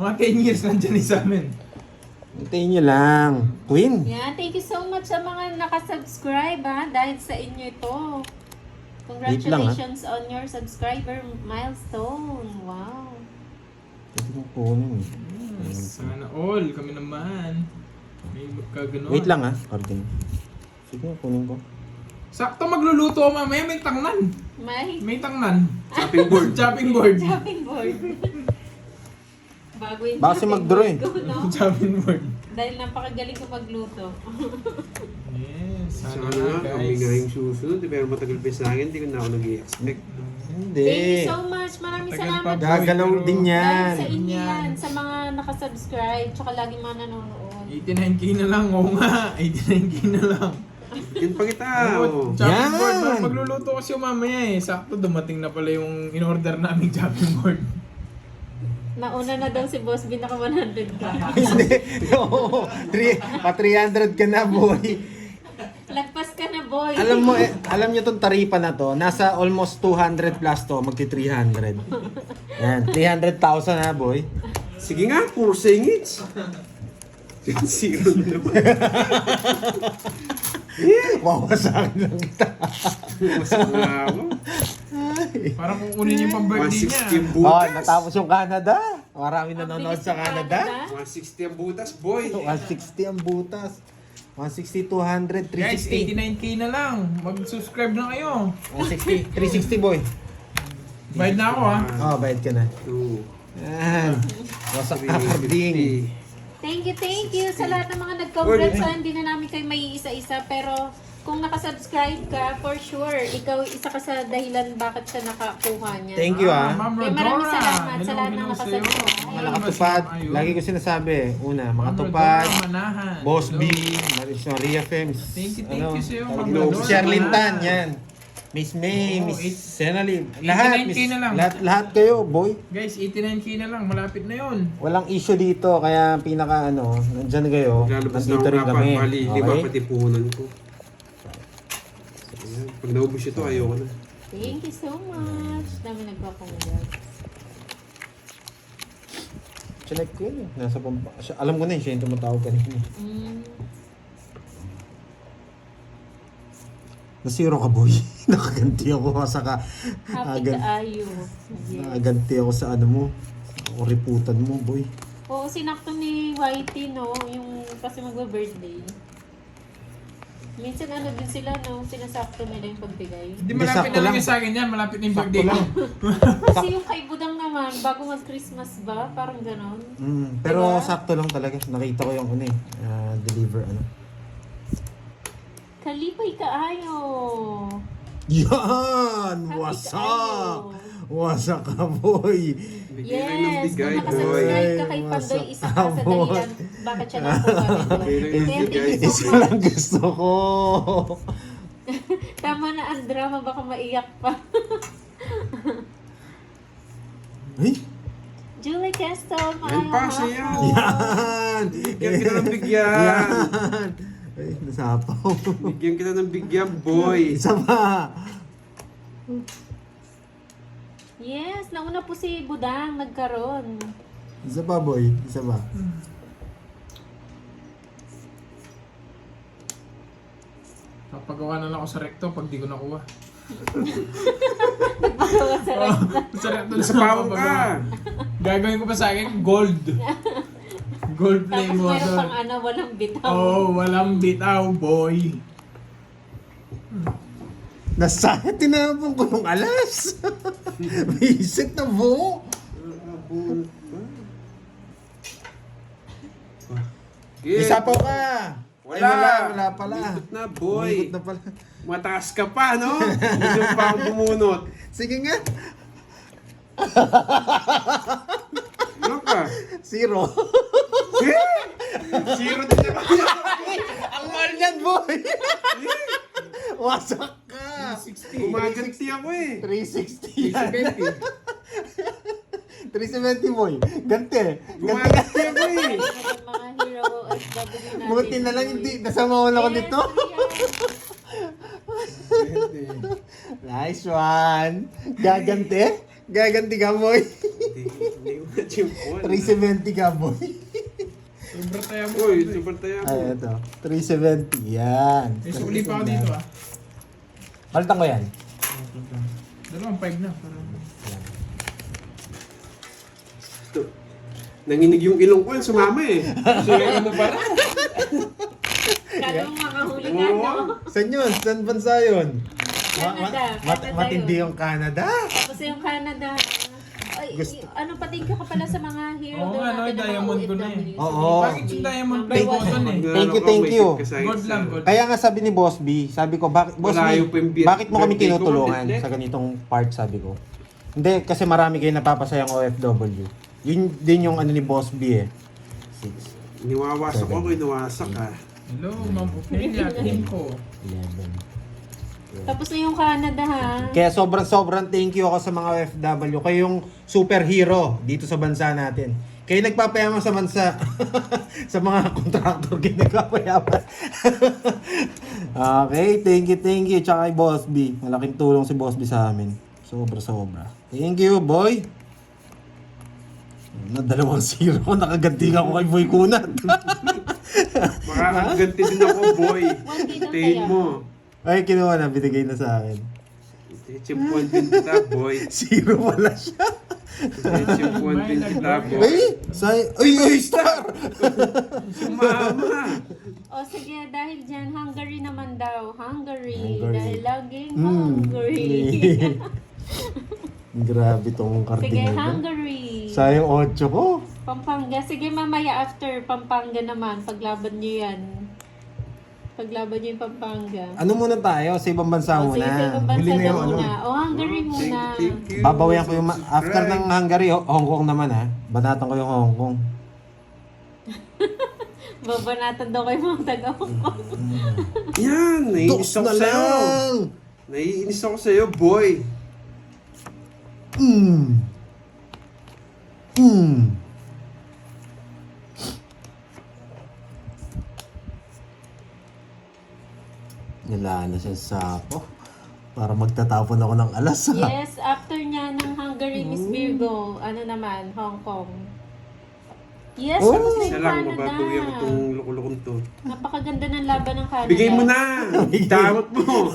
Mga 10 years nandyan sa amin. Hintayin nyo lang. Queen. Yeah, thank you so much sa mga nakasubscribe ha. Dahil sa inyo ito. Congratulations on your subscriber milestone. Wow. Pwede mo kunin. Sana all. Kami naman. May magkaganon. Wait lang ha. Carding. Sige, kunin ko. Sakto magluluto mamaya. May tangnan. May tangnan. Chopping board. Chopping board. Chopping board. Bago yung Baka si mag-draw eh. ko, no? Chopping board. Dahil napakagaling ko magluto. Yes. Sana Sana nga, kami nga guys. yung susunod. Pero matagal pa sa akin, hindi ko na ako nag-i-expect. Hindi. Thank you so much. Maraming Tagal salamat. pa, boy, Gagalaw pero- din yan. Dahil sa inyo Yan. yan. Sa mga nakasubscribe. Tsaka lagi mga nanonood. 89k na lang. Oo nga. 89k na lang. Yan pa kita. Oo, Oh. chopping Yan. board. Magluluto kasi yung mamaya eh. Sakto dumating na pala yung in-order naming chopping board. Nauna na daw si Boss B, naka 100 ka. Hindi. Oo. 300 ka na, boy. Lagpas ka na, boy. Alam niyo tong taripa na to, nasa almost 200 plus to, magti 300. Yan, 300,000 ha, boy. Sige nga, puro singits. Zero na naman. Wawasakin lang kita. Masama ako. Parang kukunin yung pang-birthday 160 niya. yung Oh, butas. natapos yung Canada. Marami nanonood Bilis sa ng Canada. 160 ang butas, boy. 160 ang butas. 160, 200, Guys, 360. 89k na lang. Mag-subscribe na kayo. 160, 360 boy. Bayad na ako ha. Oh, bayad ka na. 2, Yan. Wasak ka, Carding. Thank you sa lahat ng mga nag-congrats. Hindi na namin kayo may isa-isa, pero kung nakasubscribe ka, for sure, ikaw isa ka sa dahilan bakit siya nakakuha niya. Thank you ah. Ma'am Kaya Rodora. maraming salamat sa Hello, lahat ng hello sa'yo. nakasubscribe. Mga Hello, nakatupad, ayun. lagi ko sinasabi. Una, mga Ma'am tupad, Rodora Manahan. Boss B, Hello. Maria Fems. Thank you sa'yo, Ma'am Ma'am Rodora Sherlyn Tan, Manahan. yan. Miss May, Oo, Miss eight- Senalib. Lahat, 89K na lang. lahat kayo, boy. Guys, 89k na lang. Malapit na yun. Walang issue dito, kaya pinaka nandyan kayo. Lalabas na Nandito ako rin dapat. kami. Mali, di ba Okay? pati puhunan ko. Ayan. Pag naubos ito, ayoko na. Thank you so much. Dami nagpa-congrats. Chinek ko yun. Nasa pampa. Alam ko na yun, siya yung tumatawag kanina. Nasiro ka, boy. Nakaganti ako sa Happy kaayo. Yes. Nakaganti ako sa ano mo. O riputan mo, boy. Oo, sinakto ni Whitey, no? Yung kasi magba-birthday. Minsan ano din sila, no? Sinasakto nila yung pagbigay. Hindi, Hindi, malapit sakto na lang lang. yung sa akin yan. Malapit na yung Sakto birthday ko. lang. Kasi yung kay Budang naman, bago mag-Christmas ba? Parang ganon. Pero Diba? sakto lang talaga. Nakita ko yung deliver Kalipay kaayo. Yan! Happy Wasak! kaayo. Wasak ka, boy! Bigay lang ng Yes, bigay, kung boy. nakasubscribe ka kay Boy, Pandoy, isa ka sa masakabot. dahilan bakit siya nakuha nito. Bigay lang ng Kaya bigay, thank you so Isa much. lang gusto ko! Tama na ang drama, baka maiyak pa. Ay! Julie Kesto, Yan maayong pa, siya hapon. Yan! Bigyan kita ng bigyan. Yan! Ay, nasapaw. Bigyan kita ng bigyan, boy. Isa pa! Yes, nauna po si Budang, nagkaroon. Isa pa, boy. Isa pa. Papagawa na lang ako sa recto pag di ko nakuha. Nagpagawa sa resta. Sa recto Nasa pawang ka. Gagawin ko pa sa akin, gold. Gold play Tapos mo meron doon. pang ano, walang bitaw. Oh, walang bitaw, boy. Nasaya, tinapon ko yung alas. Visit na po. Isa pa pa. Ay, wala pala. Ikot na, boy. Ikot na pala. Mataas ka pa, no? Gusto mo pa akong bumunot. Sige nga. Ano ka? Zero. Zero din naman. Ang mahal niyan, boy. Wasak ka. 60. Umaganti ako eh. 360 yan. 70. 370, boy. Ganti. Ganti. Umaganti ako eh. Mga hero OFW natin. Buti na lang hindi. Nasama ko na ako Yes, dito. yes. Nice one. Gaganti? Gaganti ka, boy. Hindi Chimpon. 370 ka, boy. Sobra tayo mo. Uy, super tayo mo. Ay, ito. 370. Yan. May sukli pa ako dito ah. Balitan ko yan. 2.5 na. Parang... Ito. Nanginig yung ilong ko yun, sumama eh. Sure, ano para? Kala mo makahuli ka, no? Saan yun? Saan bansa yun? Canada. Canada Matindi yun. yung Canada. Tapos yung Canada. Ay, Gusto- ano, pating ka pala sa mga hero Oo daw nga, no, natin na mga diamond ko na eh. OFW. Oo. Bakit yung diamond plate Number mo dun eh? Thank you, thank you. Good lang, good. Kaya nga sabi ni Boss B, sabi ko, Boss Malayo B, pa yung bakit mo kami birthday ko, tinutulungan hindi. sa ganitong part, sabi ko. Hindi, kasi marami kayo napapasayang OFW. Yun din yung ano ni Boss B eh. 6, Niwawasak ako, iniwasak ah. Hello, Ma'am Ophelia, team ko. 11. Tapos na yung Canada, ha? Kaya sobrang thank you ako sa mga OFW. Kayo yung superhero dito sa bansa natin. Kayo nagpapayaman sa bansa. Sa mga contractor kayo nagpapayaman. Okay, thank you. Tsaka kay Boss B. Malaking tulong si Boss B sa amin. Sobra. Thank you, boy. Na 2-0. Nakaganti ako kay Boy Kunat. Makakaganti din ako, boy. 1K daw Tayin kaya. mo. Ay, kinuha na. Binigay na sa akin. Chimpon din kita, boy. 0 wala siya. Chimpon din kita, boy. Ay, star! Sumama. O sige, dahil dyan, Hungary naman daw. Hungary. Hungary. Dahil laging Hmm. Hungary. Grabe tong Sige, kardinal. Hungary. Sayang 8 ko. Pampanga. Sige, mamaya after Pampanga naman. Paglaban nyo yan. Paglaban nyo yung Pampanga. Ano muna tayo? Sa ibang bansa O, sige, sa muna. ibang bansa Huli na daw yung ano. muna. O, Hungary muna. Thank you. Babawian ko yung... after ng Hungary, Hong Kong naman ha. Banatan ko yung Hong Kong. Babanatan daw kayo mga taga-Hong Kong. Yan, naiinis Dos ako na sa'yo. lang! Naiinis ako sa'yo, boy. Nilala siya sa sako. Para magtatapon ako ng alas ha. Yes, after niya ng Hungary, Miss Virgo, ano naman, Hong Kong. Yes, Oh! tapos na Isa yung lang, Canada. mababawian ko itong lukulukong to. Napakaganda ng laban ng Canada. Bigay mo na! Damot mo!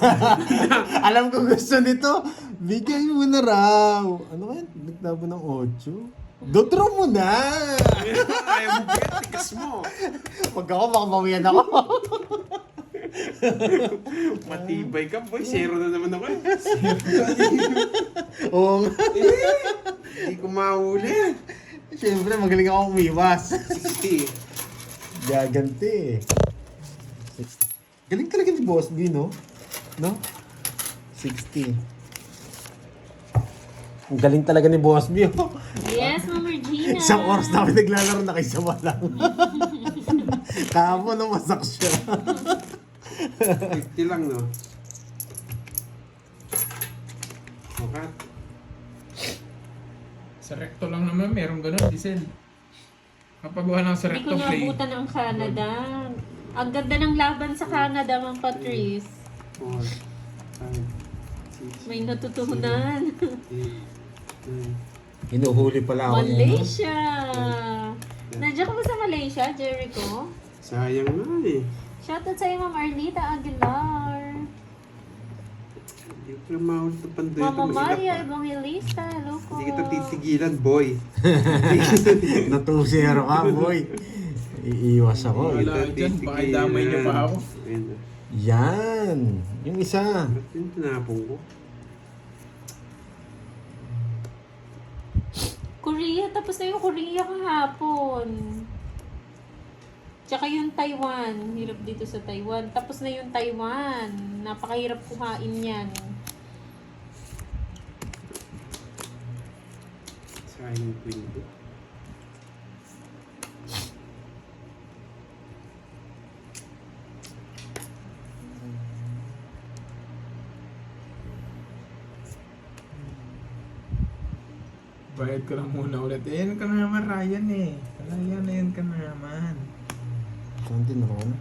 Alam ko gusto nito. Bigay mo na raw. Ano kaya? Nagtapon ng 8? Dodraw mo na! Ayaw mo bigyan, tigas mo! Pag ako, makabawian ako. Matibay ka, boy. Zero na naman ako eh. Oo nga. Hindi ko mahuli. Siyempre, magaling ako umiwas. 60. Gaganti eh. Galing talaga ni Boss B, no? No? 60. Ang galing talaga ni Boss B, oh. Yes, Ma'am Regina. Isang oras na kami naglalaro na kayo lang. Kahapon nung masak siya. 50 lang, no? Okay. Sa recto lang naman, meron ganun, diesel. Kapag wala ng sa Hindi ko recto play. naabutan ang Canada. Ang ganda ng laban sa Canada, Ma'am Patrice. 4, 5, 6, May natutunan. 8, 9. Hinuhuli pala ako. Malaysia! Nandiyan ka ba sa Malaysia, Jericho? Sayang na eh. Shoutout sa'yo, Ma'am Arlita Aguilar. Hindi ko na mahuli ito pandoy. Mama Maria Evangelista, hello po. Hindi kita titigilan, boy. Natusero ka, boy. Iiwas ako. Wala dyan, baka idamay niyo pa ako. Ayun na. Yan. Yung isa. Ba't yung tinapong ko? Korea, tapos na yung Korea kahapon. Tsaka yung Taiwan, hirap dito sa Taiwan. Tapos na yung Taiwan, napakahirap kumain yan. Sayang yung queen ko. Bayad ka lang muna ulit. Ayan ka na naman, Ryan eh. Ayan ka na naman. Konti na ako na.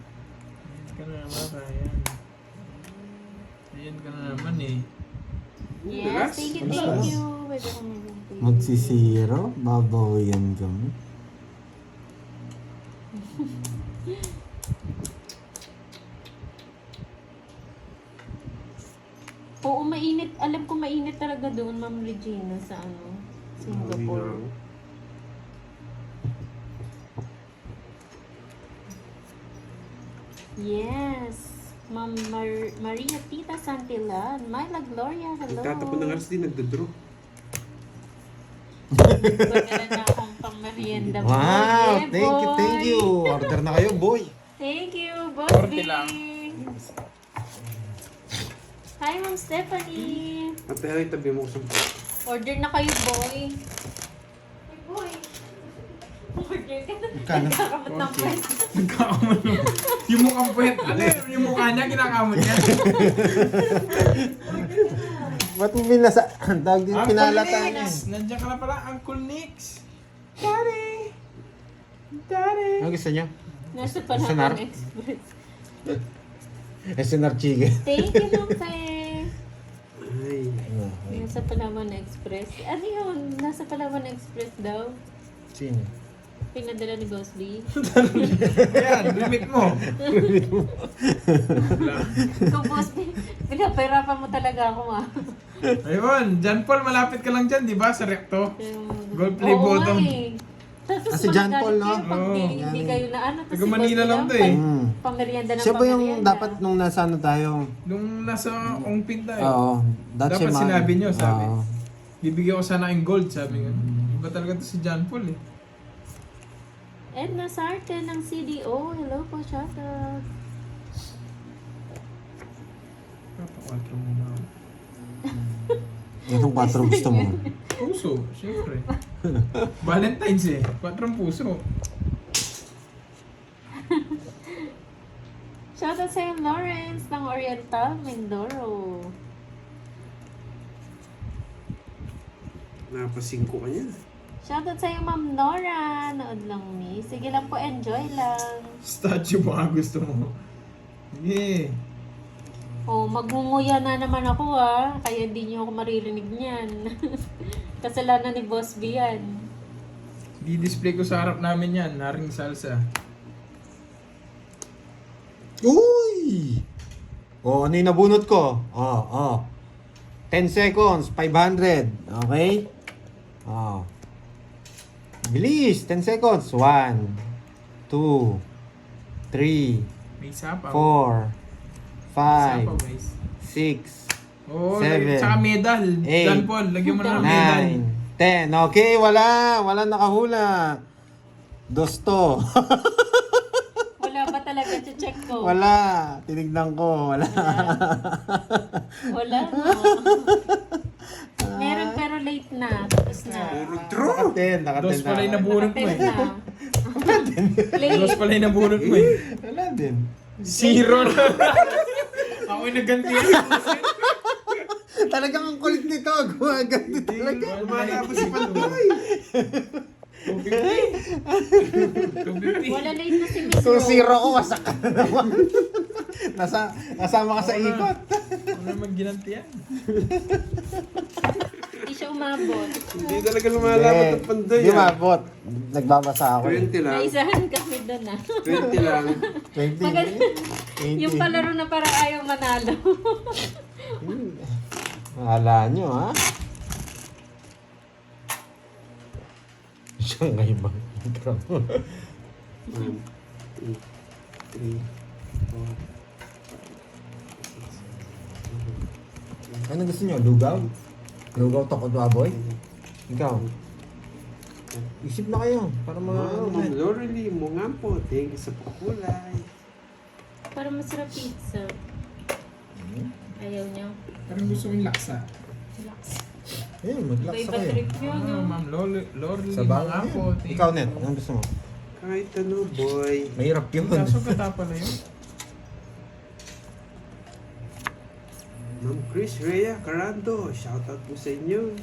Ayan ka na naman, Ryan. Ayan ka na naman eh. Yes, thank you. pwede kong mag-pay. Magsisiro? Babawian kami. Oo, mainit. Alam ko mainit talaga doon, Ma'am Regina, sa ano, Singapore. Yes. Ma'am Maria Tita Santillan. Myla Gloria, hello. Nagtatapon ng aras din, nagdodraw. Pagkala na akong pang merienda. Wow! Yeah, Thank you, boy. thank you! Order na kayo, boy! Thank you, Boss Korte B. lang. Hi, Ma'am Stephanie. At ay tabi mo sa Order na kayo, boy. Hey, boy. Order ka na. Magkano? Nagkakamot ng pwesto. Nagkakamot mo. Yung mukhang puwet. Ano yun? Yung mukha niya, kinakamot niya. Ba't mo binasa? Ang tawag din, Uncle pinalatan niya. Nix! Nandiyan ka na pala, Uncle Nix. Daddy! Daddy! Ano gusto niya? Nasa Sanar? Palawan Express. SNR Chicken. Thank you, Ma'am Fe. Ay. Nasa Palawan Express. Ano yun? Nasa Palawan Express daw. Sino? Pinadala ni Boss B. Ayan, limit mo. Kung Boss B, pinapahirapan mo talaga ako Ayun, John Paul, malapit ka lang dyan, di ba? Sa recto. Gold play Oo bottom. nga eh. Tapos Ah, si John Paul, no? magalit kayo pag Oo. hindi kayo na ano. Tapos Taga Manila lang to eh. Pamerienda ng Siya ba yung pamerienda. dapat nung nasa ano tayo? Nung nasa ongpin tayo. Oo. Dapat siya sinabi niyo, sabi. Oo. Bibigyan ko sana yung gold, sabi nga. Iba talaga to si John Paul eh. Edna Sarte ng CDO. Hello po, shoutout. Papakwatro mo na. Itong 4 gusto mo. Puso, syempre. Valentine's eh. 4 puso. Shoutout sa'yo, Lawrence ng Oriental, Mindoro. Napasingko ka niya. Shoutout sa'yo, Ma'am Nora. Nood lang ni. Sige lang po, enjoy lang. Statue baka gusto mo. Sige. Oh, magngunguya na naman ako kaya hindi niyo ako maririnig niyan. Kasalanan ni Boss B yan. Di-display ko sa harap namin yan. Naring salsa. Uy! Oh, ano yung nabunot ko? Oh. 10 seconds, 500. Okay? Oh. Bilis, 10 seconds. 1, 2, 3, May sapaw. 4, Sapaw 5, guys. 6, Oo, 7, tsaka medal. 8, John Paul, lagyan mo na ng medal. 9, 10. Okay, wala nakahula. Dosto. Wala ba talaga? Check ko. Wala. Tinignan ko. Wala. Wala no. Meron pero late na. Tapos na. Draw! Naka-10 Dos pala yung nabunot mo Nakatel eh. na. Dos Late. pala yung nabunot mo eh. Wala din. Zero na. Ako yung nagantiyan. Talagang ang kulit nito. Gumaganti talaga. Lumalabo si Pandoy. 250. Wala late na si Miss Kung Rose. zero ko, wasak ka na naman. Nasama ka sa ikot. Ano naman ginantiyan? Hindi siya umabot. Hindi talaga lumalabot ang panday. Di mabot. Nagbabasa ako. 20 lang. Naisahan kami doon 20 lang. 20. Maganda. 80. Yung palaro na parang ayaw manalo. Mahala nyo, ha? Siya nga ibang intro. 1, 2, 3, 4. Ano gusto nyo? Lugaw? Lugaw toko baboy? Ikaw? Isip na kayo para Wow, mga... Ma'am Lorely, mo nga po. Thank you sa pakulay. Para masarap pizza. Ayaw niya. Parang gusto ko yung laksa. Relax. Ayun, mag-relax Iba-iba kayo. trip niyo, no? Ma'am Lorly, Sa bago mga po. Ikaw, Net, anong gusto mo? Kahit ano, boy. Mahirap yun. Kaso gata pala yun. Ma'am Chris Rhea Carando, shoutout po sa inyo.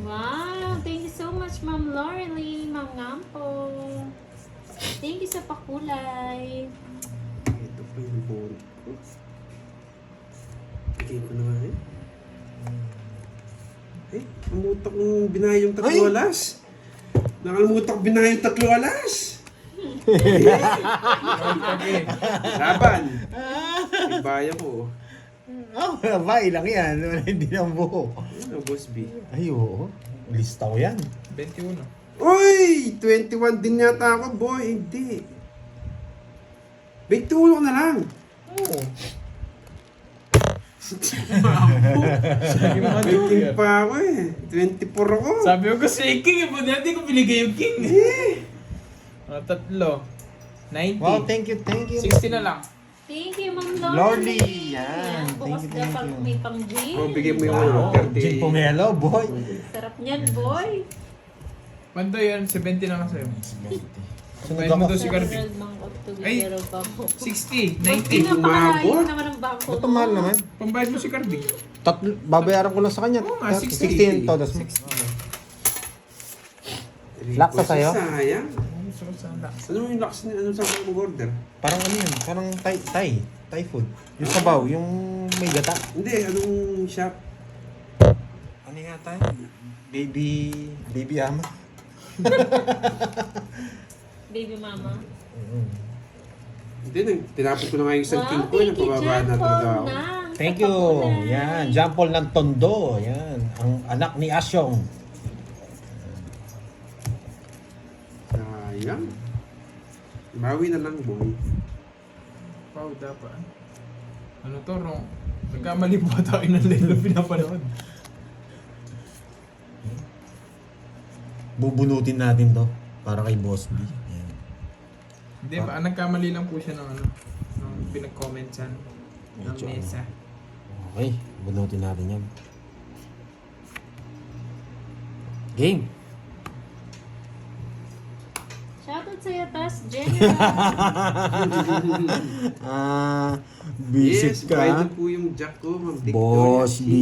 Wow! Thank you so much, Ma'am Lorely, Ma'am Ngampo. Thank you sa pakulay. Ito po yung bonus ko. Bigay ko na nga eh. Ay, nakalimutan kong binayad yung 3 alas. Nakalimutan kong binayad yung 3 alas. Laban. Ibaya ko. Oh, ba, ilang yan. Hindi na buo. Ano, Boss B? Ay, oo. Lista ko yan. 21. Uy! 21 din yata ako, boy. Hindi. 21 na lang. Oo. Sabi mga 18 Joker. pa ako eh. 24 ako. Sabi ko kasi king, hindi ko binigay yung king. Tatlo. 90. Wow, thank you, thank you. 60 na lang. Thank you, Ma'am Lordy. Lordy. Yan. Bukas Thank you, na thank pag you. may pang gin. Oh, bigyan mo yung Wow, 30. Gin Pomelo, boy. Sarap niyan, boy. Pando yan, 70 na lang sa'yo. Sunod Bayad mo ako. daw si Carby. Several Bank of Ay. Tugigero pa po. 60, Hindi 90. napakalayo Umabot. naman ang bangko. Ba't ang mahal naman? Pambayad mo si Carby. Babayaran ko lang sa kanya. Oo nga, 16 todos mo. Laksa sa'yo? Sayang. Gusto ko sana. Ano yung lakas ni ano sa mo order? Parang ano yun? Parang Thai food. Yung sabaw, yung may gata. Hindi, anong shop? Ano yata yun? Baby ama. Baby mama. Hindi, tinapon ko na nga yung isang king Wow, ko. thank you, Napababa na Jampol talaga ako. Nang. Thank you. Katapunan. Yan, Jampol ng Tondo. Yan, ang anak ni Asyong. Sayang. Bawi na lang, boy. Wow, dapat. Ano to, Ron? Nagkamali po tayo ng lelo pinapanood. Bubunutin natin to para kay Boss B. Yan. Hindi ba? Nagkamali lang po siya ng ano. Nung pinag-comment siya. Ng Medyo ano. mesa. Okay, bunutin natin yan. Game. Shoutout sa'yo, Tas General. Visit Yes, ka. bayad na po yung jack ko, Ma'am Victoria. Boss B.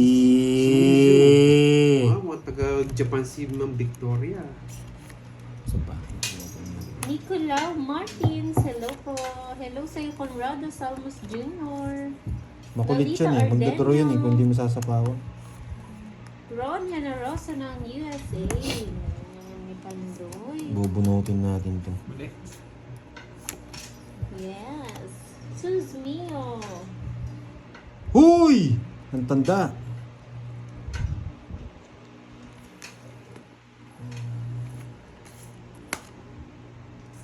Mga taga-Japan si Ma'am Victoria. So pa. Nicolau Martins, hello po. Hello sa'yo, Conrado Salmos Jr. Makulit Lalita yun eh. Magduduro yun eh kung di mo sasapawan. Ron Yana Rosa ng USA. May pandoy. Bubunutin natin to. Mali. Yes. Sus mio. Huy! Ang tanda.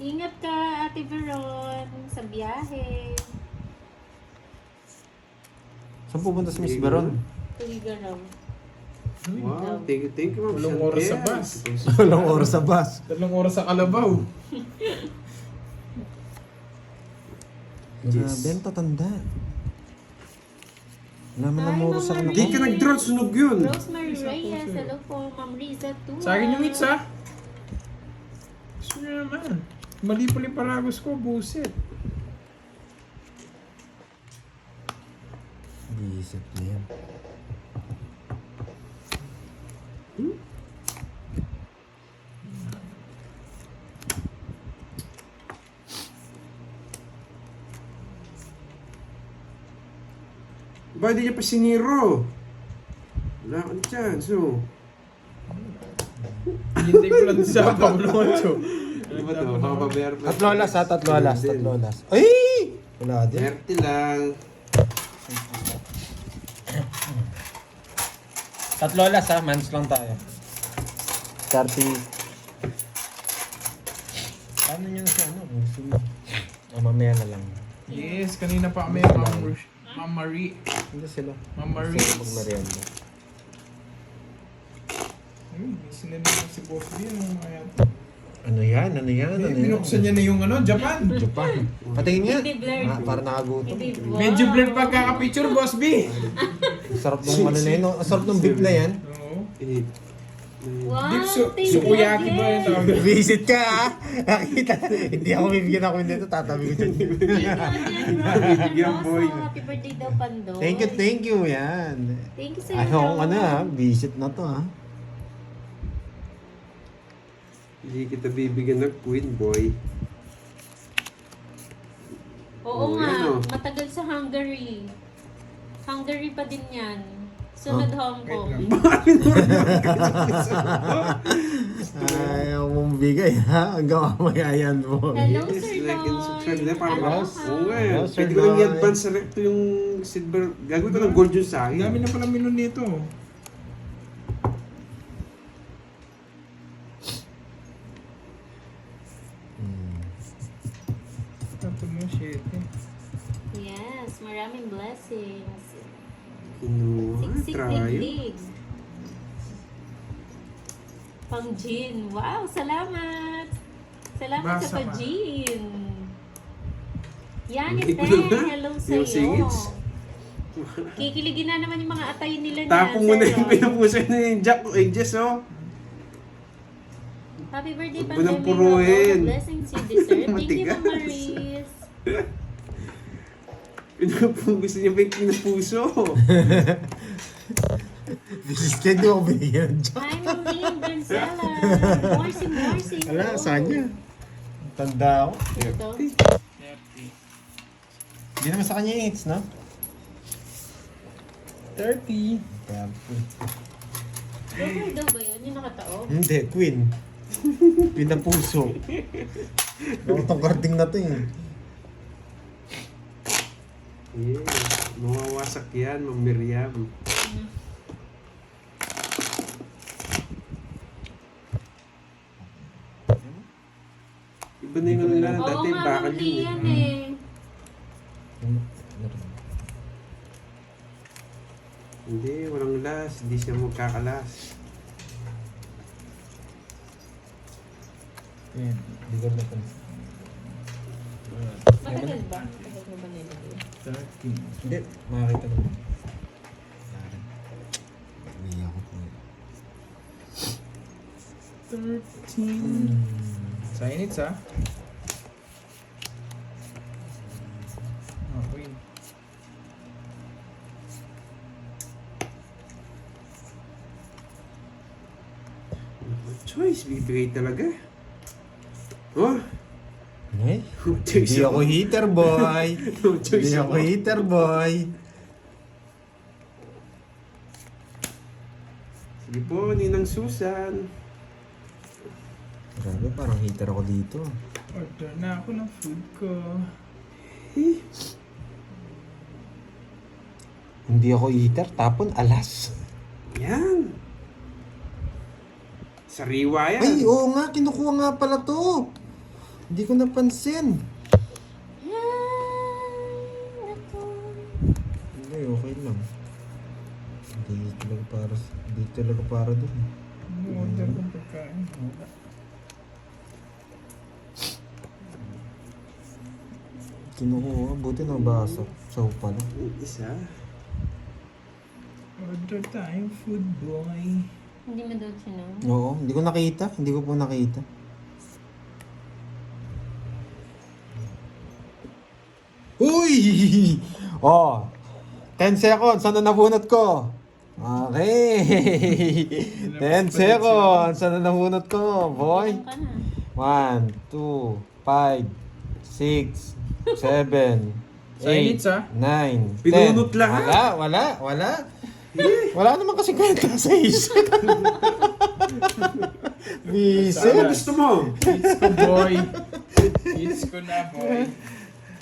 Ingat ka, Ate Veron, sa biyahe. Saan pupunta si Miss Baron? Tuwigaraw. Wow, thank you, Ma'am. Walang oras sa Chantel. bus. Walang oras sa bus. 3 oras sa Kalabaw. Grabe, ang tatanda. Naman ang Hi, oras sa Mama anak Di ko. ka nag-draw, sunog yun. Rosemary Reyes, hello po. Ma'am Riza Tua. Sa akin yung meats ha. Gusto nyo naman. Mali pala yung paragos ko, buset. Isip na yan. Ba, di niya pa siniro. Wala kang chance, oh. Hinintay ko lang sa Pablo Ocho. Ano ba ito? Makababayar pa. Tatlo alas ha, tatlo alas, tatlo alas. Ay! Wala din. 30 lang. Tatlo alas ha, mans lang tayo. 30. Paano nyo sa ano? Mamaya na lang. Yes, kanina pa kami, Ma'am Marie. Hindi sila. Ma'am Marie. Gusto ko magmerienda. May sinanay si Boss B. Ano mga yan? Ano yan? Ano yan? Ano yan? Binuksan niya na yung ano, Japan. Japan. Patingin nga. Hindi blurred. Para nakagutom. Hindi, wow. Medyo blurred pagkaka-picture, Boss B. Sarap nung ano na yun. Ang sarap nung beef na yan. Oo. Eh, Wow, Deep thank you sukuyaki ba again. yung tawag? Visit ka ha. Nakita. Hindi ako bibigyan ako nito. Tatabi ko dyan. Bigyan, boy. Happy birthday daw, Pandoy. Thank you. Yan. Thank you sa'yo. Ayaw Ron. ano ha. Visit na to ha. Hindi kita bibigyan ng queen, boy. Oo Oh, nga, yan, oh. matagal sa Hungary. Hungary pa din yan. Sunod Hong Kong. Ayaw mong bigay ha. Ang gawamayayan mo. Hello, Yes, Sir like and subscribe. Lloyd. Hindi, parang Aloha. Oo nga. Hello, Sir Pwede ko lang Lloyd. i-advance sa recto yung silver. Gagawin ko ng gold yun sa Ang dami akin. na pala menu nito. Tapos mo, shit. Yes, maraming blessings. Kinuha. Siksik Try. liglig. Pang Jean. Wow, salamat. Salamat Basa sa ka. pa-Jean. Yan, Hindi ko Iten. na. Hello Yung sa'yo. singits. Kikiligin na naman yung mga atay nila Tapon mo na Sir yung Lloyd. pinapusa na yung Jack o Edges, oh. Happy birthday, Huwag mo nang Pandemic. puruhin. Blessings you deserve. Thank you, Matigas. Mama Riz. Gusto niya ba yung pinapuso? Bisis ka, hindi ako binigyan ng Jack. Hi, Maureen Gonzala. Morsi. Wala, saan niya? Tanda ako. Ito. 30. Hindi naman sa kanya yung hits, no? 30. Joker daw ba yun? Yung nakataob? Hindi, Queen. Pinapuso. Itong carding na to eh. Yeah. Mawawasak yan, Ma'am Miriam. Iba na yung ano nila Oo dati, nga, bakal mali yun yan eh. eh. Hindi, walang last. Hindi siya magkakalas. Hindi ko napansin. Matagal ba? Matagal mo ba nilagay? 30. Hindi, makakita ko. Uwi ako po. 13. Sign it, ha? Okay. Choice, bibigay talaga. Oh, Ay, no choice hindi ako heater boy. No choice Hindi ako heater boy. Sige po, Ninang Susan. Grabe, parang heater ako dito. Order na ako ng food ko. Hindi ako heater, tapon alas. Yan. Sariwa yan. Ay, oo nga, kinukuha nga pala to. Hindi ko napansin. Hindi, okay lang. Hindi talaga para doon. Ano order kong pagkain? Wala. Kinukuha, buti nabasa. So pala. Yung isa. Order tayong food, boy. Hindi mo daw siya. Oo, hindi ko nakita. Hindi ko po nakita. Uy! Oh, 10 seconds. Ano nabunot ko? Okay. 10 seconds. Ano nabunot ko, boy? Ilan ka na? 1, 2, 5, 6, 7, Silence, 8, 9, 10. Pinunot lahat. Wala. Wala naman kasi kwenta sa isa. Busy. Ano gusto mo? Eats ko, boy. Eats ko na, boy.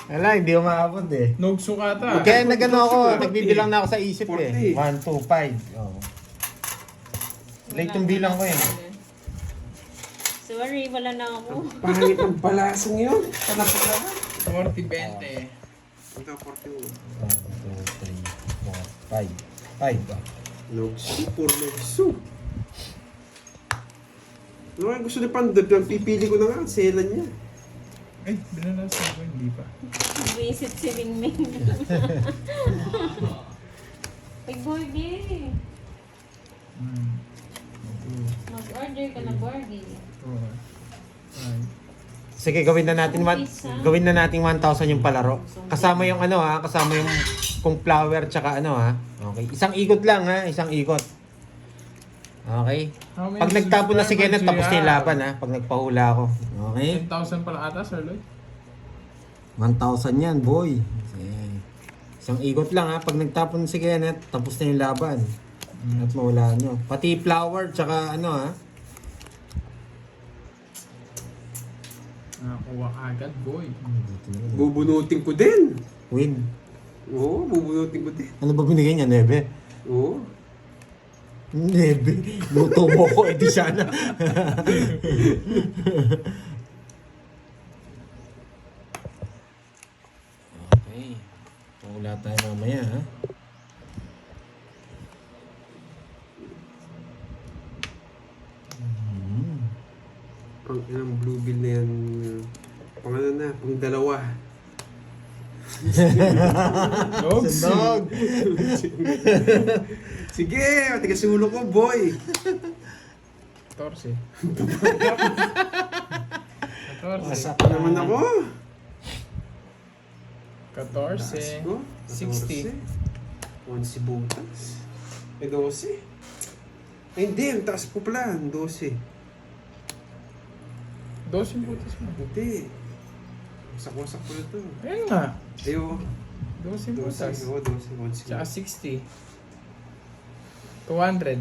Wala, hindi umaabot eh. Nogso ka ta. Kaya nagano ako, 40. nagbibilang na ako sa isip eh. 1, 2, 5. Oh. Late yung bilang ko eh. Sorry, wala na ako. Pangit ang balasang yun. Tanap ko na. 40-20. Ito, 41. 1, 2, 3, 4, 5. 5. Logsu, puro logsu. Ano nga gusto ni Pandod? Ang pipili ko na nga, ang selan niya. Ay, binalasan ko, hindi pa. Visit si Mingming. Ay, Borgie. Mag-order ka na, Borgie. 4, 5. Sige, gawin na natin 1,000 yung palaro. Kasama yung ano ha, kasama yung kung flower tsaka ano ha. Okay, isang ikot lang ha, isang ikot. Okay. How many Pag nagtapon na si subscribers Kenneth, do tapos you na yung have? laban ha, pag nagpahula ako. Okay? 10,000 pala ata, Sir Lloyd. 1,000 yan, boy. Okay. Isang ikot lang ha, pag nagtapon si Kenneth, tapos na yung laban. At mawala nyo. Pati flower, tsaka ano ha. Nakakuha agad, boy. Bubunutin ko din. Win. Oo, bubunutin ko din. Ano ba binigay niya? 9? Oo. 9. Luto mo ko, edi sana. Okay. Wala tayo mamaya ha. Ang inang blue bill na yan. Pang ano na, pang dalawa. Sunog! Sige, matigas yung ulo ko, boy. 14. 14. Masak Ano naman ako? 14. 60. 11 butas. May 12. Ay, hindi. Ang taas po pala. 12. 12 butas mo. Hindi. Wasak-wasak po na ito. Ayun nga. Ayo. 12 butas. 12. Oo, 12. Tsaka 60. 200.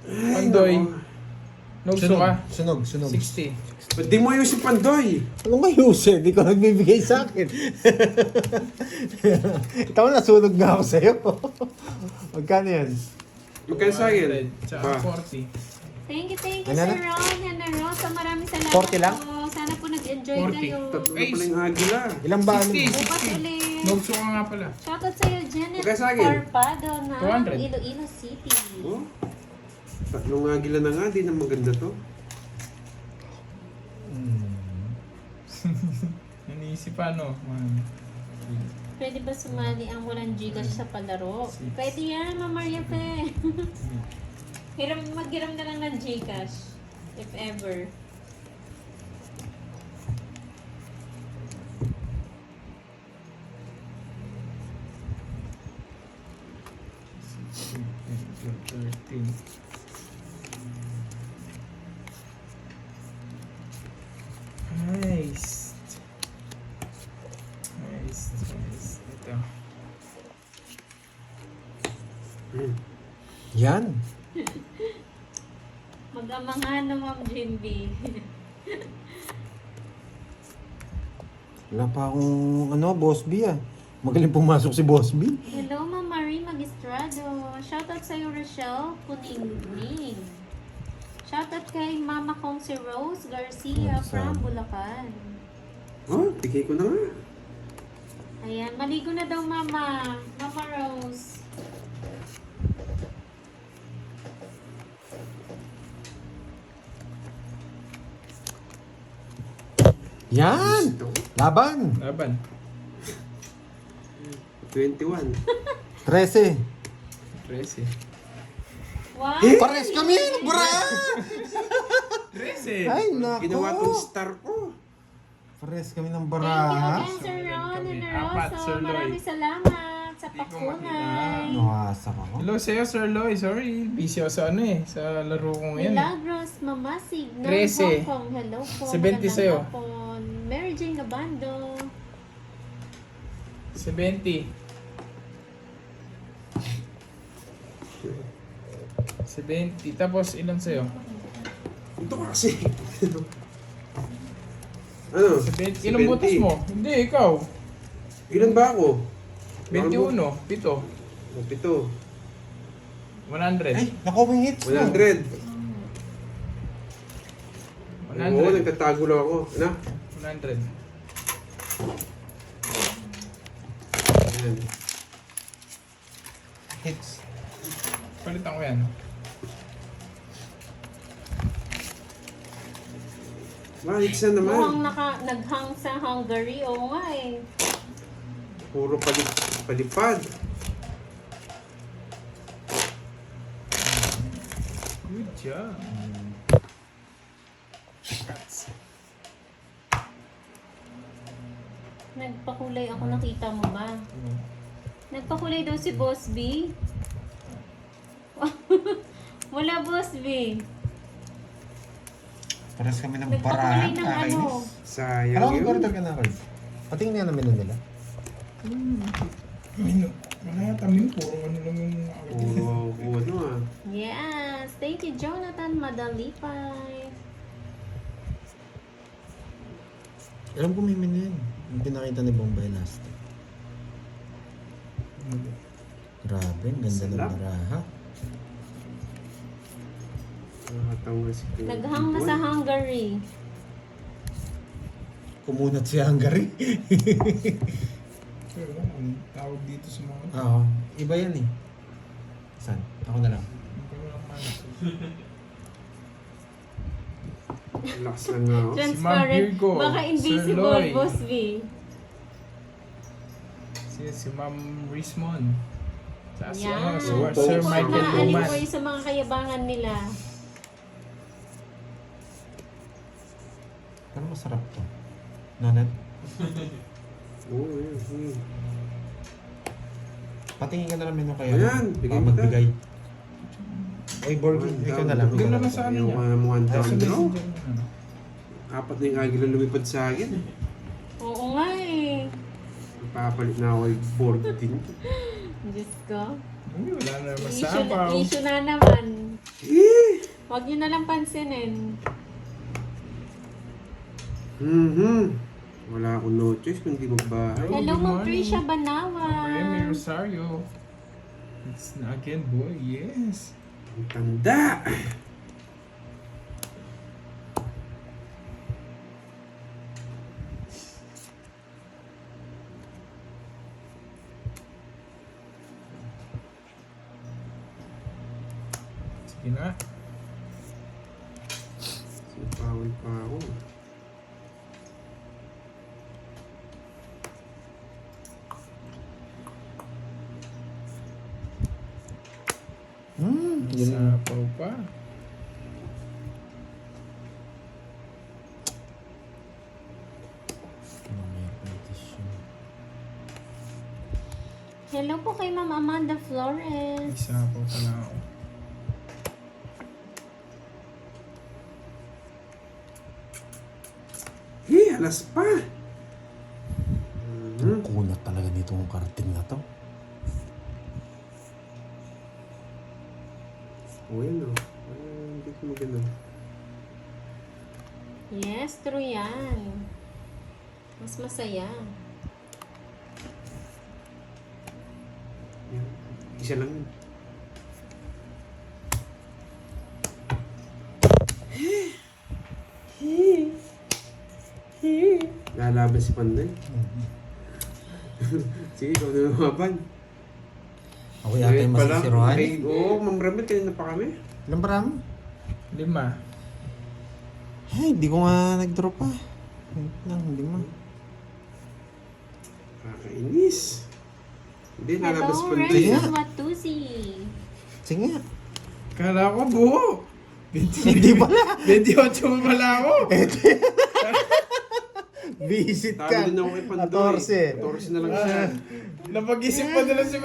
Pandoy. Nugso ka. Sunog, sunog. 60. Ba't di mo yung si Pandoy? Ano nga Yuse? Di ko nagbibigay sa akin. Ikaw nasunog nga ako sa'yo. Magkano yan? Magkano sa akin? 200. Tsaka Ba? 40. Thank you, Ano Sir na? Ron and Rosa. Maraming salamat 40 lang? po. Sana po nag-enjoy 40. kayo. Tatlo na pala yung agila. Ilang ba? 60. Bukas ulit. Nugso ka nga pala. Shoutout sa'yo, Janet Magkano sa akin? Parpado na 200. Iloilo City. Oh. Tatlong agila na nga. Di na maganda to. Iniisip ano? Man. Pwede ba sumali ang walang Gcash sa palaro? Pwede yan, Mama Maria Pe. Maghiram na lang ng Gcash. If ever. Nice. Nice. Nice. Ito. Yan. Mag-amangan na Ma'am Jimby. Wala pa akong Boss B ah. Magaling pumasok si Boss B. Hello, Ma'am Marie Magistrado. Shoutout sa'yo, Rochelle Puningning. Shoutout kay Mama kong si Rose Garcia from Bulacan. Oh, bigay ko na nga. Ayan, maligo na daw, Mama. Mama Rose. Yan! Ito. Laban! Laban. 21. 13. 13. Wow! Pares kami! Bra! 13. Ay, nako! Ginawa tong star ko. Pares kami ng Thank you baraha. again, Sir Ron and Apat, Rosa. Sir Loy. Maraming salamat sa Hindi ko pakunay. Nawasak ako. Hello sa'yo, Sir Loy. Sorry, busy ako sa sa laro ko ngayon. Milagros Mamasig ng 13. Hong Kong. Hello po. 70 Magandang sa'yo. hapon. Mary Jane Gabando. 70. 70. Tapos ilan sa'yo? Ito kasi. Ano? 70. Ilang butas mo? Hindi, ikaw. Ilan ba ako? 21. 7. O, 7. 100. Ay, nakuha hits mo. 100. 100. Oo, nagtatago lang ako. Ano? 100. Ayan. Hits. Palitan ko yan. Mahit na Mukhang naman. naghang sa Hungary. Oo nga eh. Puro palipad. Good job. Nagpakulay ako, nakita mo ba? Nagpakulay daw si Boss B. Wala, Boss B. Pares kami ng Nagpakulay baraha. ng ano. Sayang Alam ko, yun. garter ka na, Carl. Patingin nga namin nila. Mino. Kaya tamin, puro ano lang yung nakalagay. Oo, ano ah. Yes! Thank you, Jonathan Madalipay. Alam ko may menu yan. Yung pinakita ni Bombay last time. Grabe, ang ganda ng Sarap. baraha. Nakatawa si Kuya Naghang na Boy. sa Hungary. Kumunat si Hungary. Pero ang tawag dito sa mga... Oo, iba yan eh. Saan? Ako na lang. Relax lang nga ako. Transparent. Virgo, Baka Sir invisible, Loy. Boss V. Si Ma'am Rismon. Sa si, Yan. si Opo. Sir Opo. Michael Naaaliw Roman. kayo sa mga kayabangan nila. Pero masarap to. Nanat, Oo, yan. yan. patingin ka na lang menu kayo. Ayan, bigay mo magbigay. Ay, Borg, ikaw na lang. Doon naman sa ano Yung niya. mga one Ay, down sa draw. messenger na, ano. Apat na yung agila lumipad sa akin. Oo nga eh. Papalit na ako yung board din. Diyos ko. Uy, wala na naman Issue, sapaw. issue na naman. Eh! Huwag nyo na lang pansinin. Wala akong no choice kundi magbahay. Hello, Hello, good Ma'am morning. Trisha Banawa. Remy Rosario. It's na again, boy. Yes. Ang tanda! Sige na. Sipawan pa ako. Yun na. Sapaw pa. Hello po kay Ma'am Amanda Flores. Sapaw pa na ako. Alas pa! Ang kunat talaga nitong karting na to. O yan o. Hindi ko maganda. Yes, true yan. Mas masaya. Yan. Isa lang yun. Lalaban si Panday. Sige, ikaw na lumaban. Ako yata yung masisiruhan. Oo, Ma'am Ramit, kanina pa kami. Ilan ba rami? 5. Ay, hindi ko nga nag-drop pa. Wait lang, hindi mo. Kakainis. Hindi, Hello, lalabas si Panday. Sige. Reyes Matusi. Sige nga. Kala ko buo. Hindi pala. 28 pa pala ako. Visit Talo ka. din ako kay Pandoy. 14. 14 na lang siya. Napag-isip pa nila si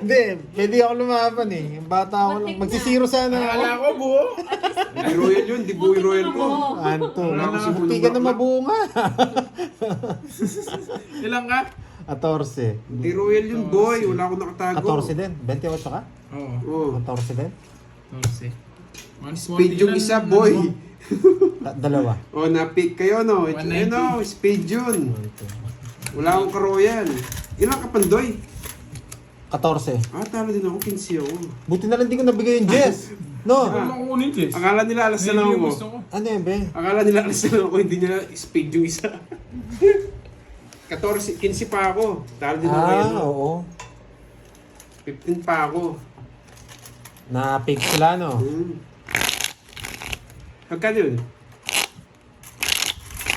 Hindi, pwede ako lumaban eh. Yung bata ako lang. Magsisiro sana ako. Kala ko buo. Hindi royal yun, di buhay royal ko. Anto. Wala akong sibunong Hindi ka na bakla. mabunga. Ilang ka? 14. Hindi royal yun, boy. Wala akong nakatago. 14 din. 28 ka? Oo. Oo. 14 din? 12. Speed yung isa, boy. Dalawa. O, na-pick kayo, no? 190. Ayun, no? Speed yun. Wala akong karoyal. Ilang ka, Pandoy? 14. Ah, talo din ako. 15 ako. Buti na lang di ko nabigay yung Jess. No? Ano makukunin, Jess? Akala nila alas na lang Hindi yung ako. gusto ko. Ano yan, be? Akala nila alas na lang ako. Hindi nila speed yung isa. 14, 15 pa ako. Talo din ako kayo, no? Oo. 15 pa ako. Na-pick sila, no? Magkano yun?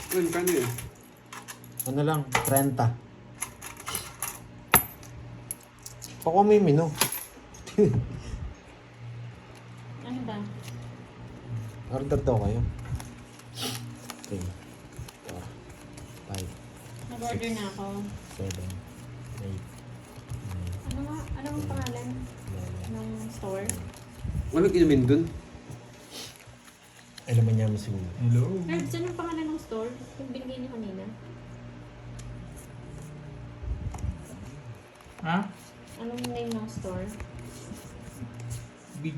Magkano yun? Ano lang, 30. Pako may mino. Ano ba? Order daw kayo. 3, 4, 5, Nag-order na ako. 7, 8, Ano nga? Ano ang pangalan 9, 10, ng store? Walang inumin dun. Alam mo niya mo siguro. Hello. Nerds, ano ang pangalan ng store? Yung binigay niyo kanina? Ha? Anong name ng store? Big.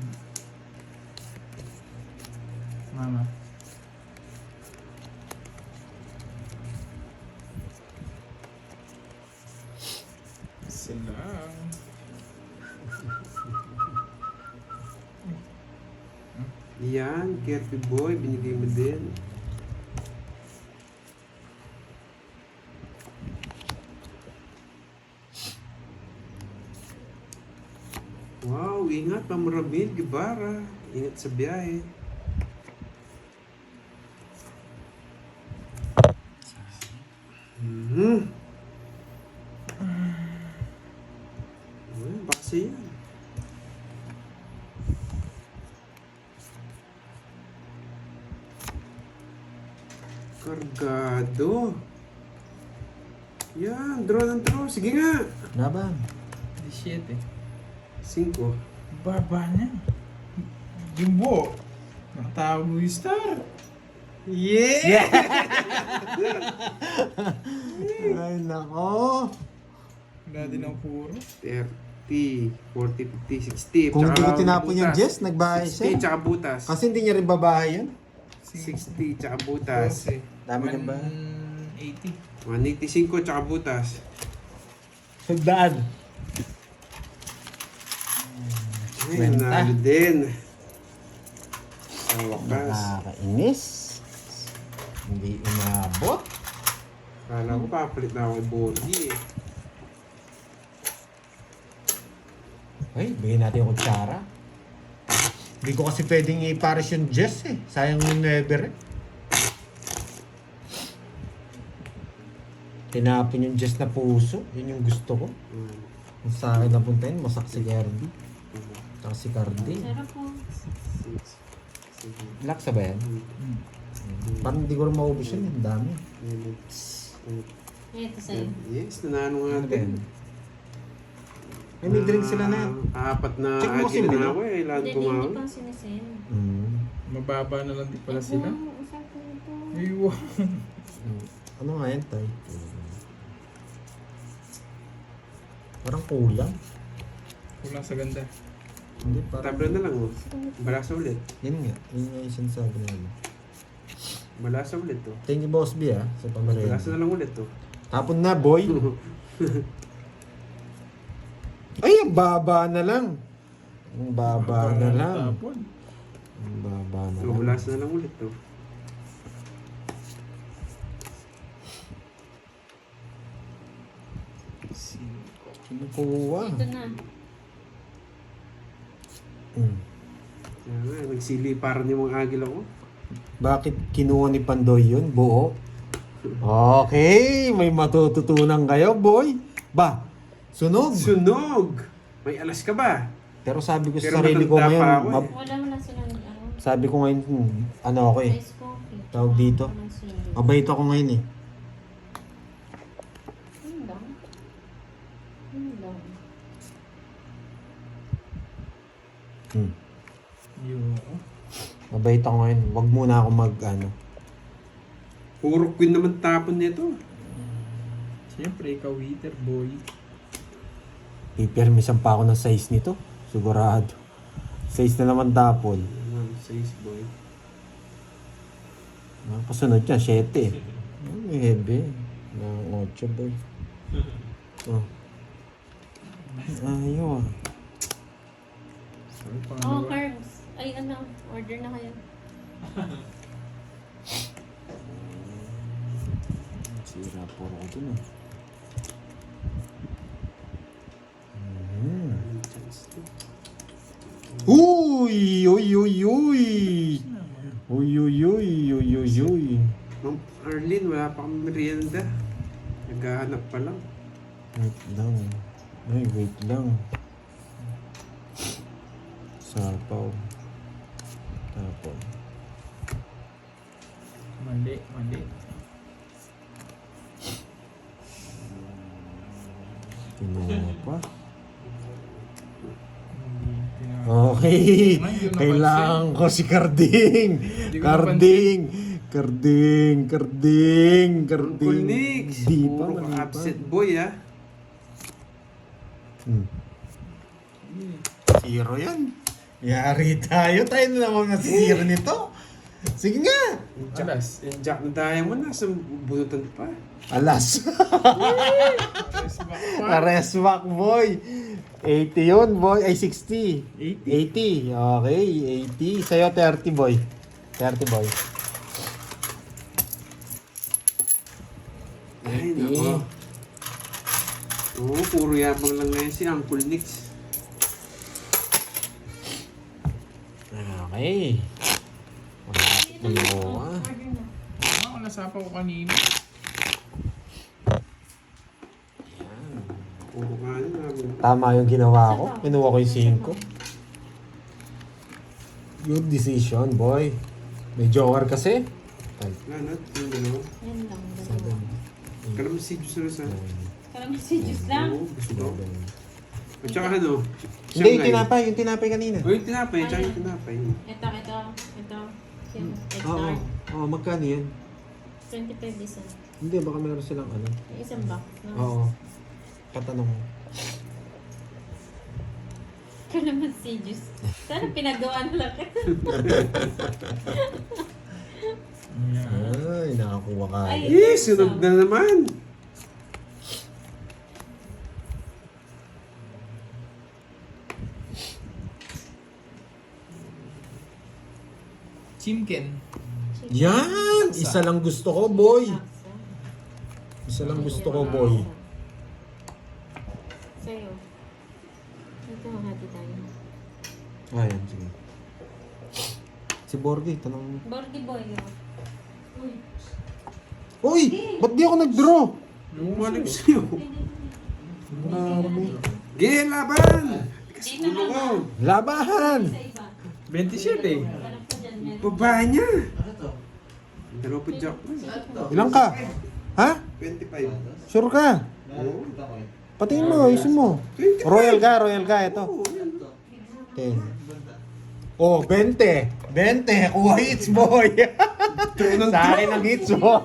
Mama. Sila. Yan, Kirby Boy, binigay mo din. Wow, ingat Ma'am Ramil Guevara. Ingat sa biyahe. Mhm. Baka yan. Kargado. Yan, draw ng draw. Sige nga. Laban. 17. 5. Baba niya. Jumbo. Nakatawag mo yung star. Yeah! Ay, nako. Dati ng puro. 30, 40, 50, 60. Kung hindi ko tsaka tinapon yung butas. Jess, nagbahay 60 siya. tsaka butas. Kasi hindi niya rin babae yun. 60 tsaka butas. 12. Dami ng ba? 180. 185 tsaka butas. Sugdaan. Ay, Kwenta. nanalo din. Sa wakas. Nakakainis. Hindi umabot. Kala ko papalit na ako ng Borgie eh. Ay, bigyan natin yung kutsara. Hindi ko kasi pwedeng i-paris yung Jess eh. Sayang yung never eh. Tinapon yung Jess na puso. Yun yung gusto ko. Kung sa akin napuntahin, masak si Kirby. Tsaka si Cardi. Sarap po. Laksa ba yan? Parang hindi ko rin maubos yun. Ang dami. Ito sa'yo. Yes, nanalo nga Ano ba yan? din. May drink sila na yan. Apat na Check mo kasi agil menu. na ako eh. Lahat Hindi, hindi kumawin. pang sinisend. Mababa na lang din pala sila. Usapan ito. Aywa. Ano nga yan, Tay? Parang kulang. Kulang sa ganda. Hindi, parang... Tabla na lang oh. Balasa ulit. Yun nga. Yun nga yung sinasabi namin. Balasa ulit oh. Thank you, Boss B, sa pamarin. Balasa na lang ulit oh. Tapon na, boy. Ay, ang baba na lang. Ang baba na lang. Tapon. Ang baba na So, lang. balasa na lang ulit oh. Kinukuha. Ito na. Kaya nga, nagsiliparan yung mga agil ako. Bakit kinuha ni Pandoy yun? Buo? Okay, may matututunan kayo, boy. Ba, sunog. Sunog! May alas ka ba? Pero sabi ko sa Pero sarili ko matanda ngayon, pa ako eh. Wala mo lang sila ng ano. sabi ko ngayon, ano ako eh. Ice coffee. Tawag dito. Walang sili. Mabait ako ngayon eh. Yun lang. Yun lang. Yung... Mabait ako ngayon. Wag muna ako ano. Puro queen naman tapon nito. Siyempre, ikaw waiter, boy. Pipirmisan pa ako ng size nito. Sigurado. Size na naman tapon. Size boy. Ang kasunod niya, 7 eh. May heavy. Ng 8 boy. Oh. Ayaw ah. Sabi pa Oh, carbs. Ay, ano. Order na kayo. Sira po ako dun ah. Uy! Uy! Uy! Uy! Uy! Uy! Uy! Uy! Uy! Uy! Ma'am Arlene, wala pa kami merienda. Naghahanap pa lang. Wait lang. Ay, wait lang. Sapaw. Tapon. Mali, mali. Kinuha pa. Hindi, tinawag. Okay. Ngayon, Kailangan ko si Carding. Hindi ko Carding. Carding. Carding. Carding. Uncle Nix, Di pa, puro mali pa. upset boy ah. Zero yan. Yari tayo. Tayo na naman masisira nito. Sige nga. Alas. Yung jack na diamond, nasa bunutan pa. Alas. Alas ba? Pares back, boy. 80 yun, boy. Ay, 60. 80. 80. Okay, 80. Sa'yo, 30, boy. 30, boy. Ay, 80. nako. Oo, puro yabang lang ngayon si Uncle Nix. Okay. Malapit na nakuha. Ako nasapa ko kanina. Puro nga namin. Tama yung ginawa ko. Kinuha ko yung 5. Good decision, boy. May joker kasi. Ay, Wala na, yung dalawa. Yan lang. seven, Kalam si Diyos na sa... Parang messages lang. Oo, gusto ko. seven. At saka ano? Hindi, yung tinapay kanina. O yung tinapay, tsaka yung tinapay. Ito. Yan, Oo, XR. oo, magkano yan? 25 isa. Hindi, baka meron silang ano. Yung isang box. No? Oo. Patanong. Kalaman si Diyos. Sana pinagawa na lang. Ay, nakakuha ka. Ay. Eh, sunog na naman! Chimken. Yan! Isa lang gusto ko, boy. Isa lang gusto ko, boy. Sa'yo. Ito, hati tayo. Ayan, sige. Si Borgie, tanong mo. Bordy boy. Uy. Uy! Ba't di ako nag-draw? Yung mali ko sa'yo. Marami. Gaya, laban! Kasi ulo ko. Labahan! Sa iba. 27. Alam ko dyan yan. Baba niya! Dalawa pa jack. Ilang ka? Ha? 25. Sure ka? Oo. Patingin mo, ayusin mo. 25. Royal ka, ito. Oo, yan. 10. Oh, 20. 20. Kuha hits, boy. Sa akin ang hits, boy.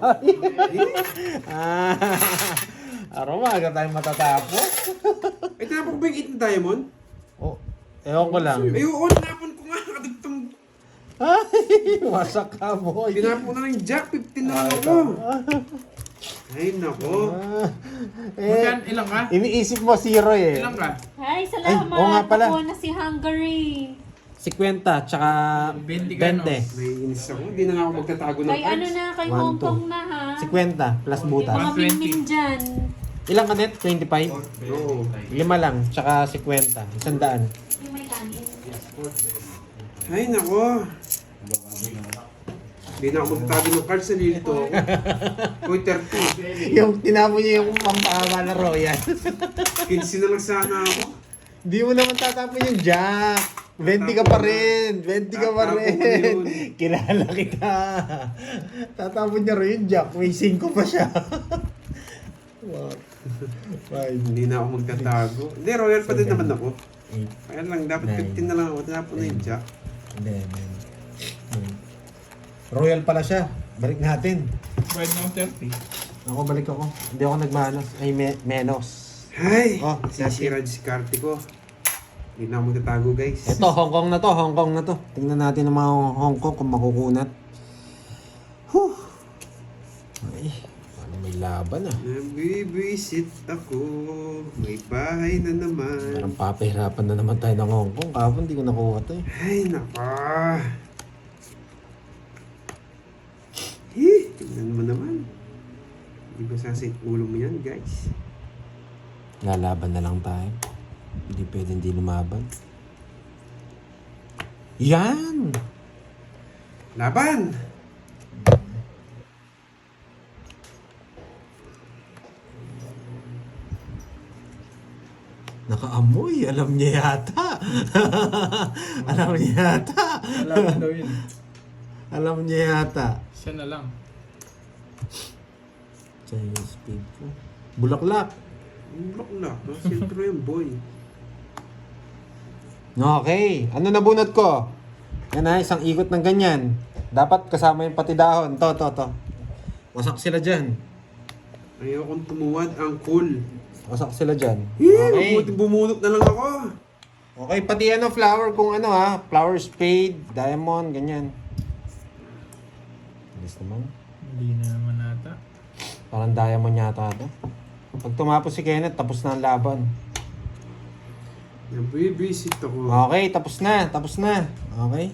Umaga tayo matatapos. Ay, tinapok ba yung 8 na diamond? Oh, ewan ko lang. Ay, oo, tinapon ko nga. Nakadagtang... Ay, wasak ka, boy. Tinapon ko na ng jack. 15 na lang ako. Ay, nako. Magkan, ilang ka? Iniisip mo zero eh. Ilang ka? Ay, salamat. oo nga pala. Nakuha na si Hungary. 50, tsaka 20 ka, no? 20. May inis ako. Hindi na nga ako magtatago ng Kay cards. ano na, kay One, Hong two. Kong na ha. 50 plus butas. Mga 120. mingming dyan. Ilang ka net? 25? Oo. 5 lang, tsaka 50. 100. Yung may kanin. Ay, nako. Hindi na ako magtatago ng cards. Nalilito ako. Uy, 30. Yung tinamo niya yung pampahaba na royal. 15 na lang sana ako. Di mo naman tatapon yung jack. 20 ka pa rin. 20 ka pa Tatapon rin. ko yun. Kilala kita. Tatapon niya rin yung jack. May 5 pa siya. What? 5. Hindi na ako magtatago. Hindi, royal pa din naman ako. 8. Kaya lang, dapat Nine. 15 na lang ako. Tinapon na yung jack. 11. Royal pala siya. Balik natin. Bayad na ako 30. Ako, balik ako. Hindi ako nagmanos. Ay, menos. Ay! Oh, Sisira si karte ko. Hindi na ako magtatago, guys. Ito, Hong Kong na to. Hong Kong na to. Tingnan natin ang mga Hong Kong kung makukunat. Whew. Ay, paano may laban ah. Nabibisit ako. May bahay na naman. Parang papahirapan na naman tayo ng Hong Kong. Kapon, hindi ko nakuha to eh. Ay, naka. Tingnan mo naman. Hindi ba sasait ulo mo yan, guys? Lalaban na lang tayo. Hindi pwede hindi lumaban. Yan! Laban! Nakaamoy. Alam niya yata. Alam niya yata. Alam mo daw yun. Alam niya yata. Siya na lang. Chinese speed ko. Bulaklak. Block na. Siyempre yung boy. Okay. Ano nabunot ko? Yan na, isang ikot ng ganyan. Dapat kasama yung pati dahon. To. Wasak sila dyan. Ayokong tumuwad ang cool. Wasak sila dyan. Mabuti bumunot na lang ako. Okay, pati ano, flower kung ano ha. Flower spade, diamond, ganyan. Alis naman. Hindi na naman ata. Parang diamond yata ito. Pag tumapos si Kenneth, tapos na ang laban. Nabibisit ako. Okay, tapos na. Tapos na. Okay.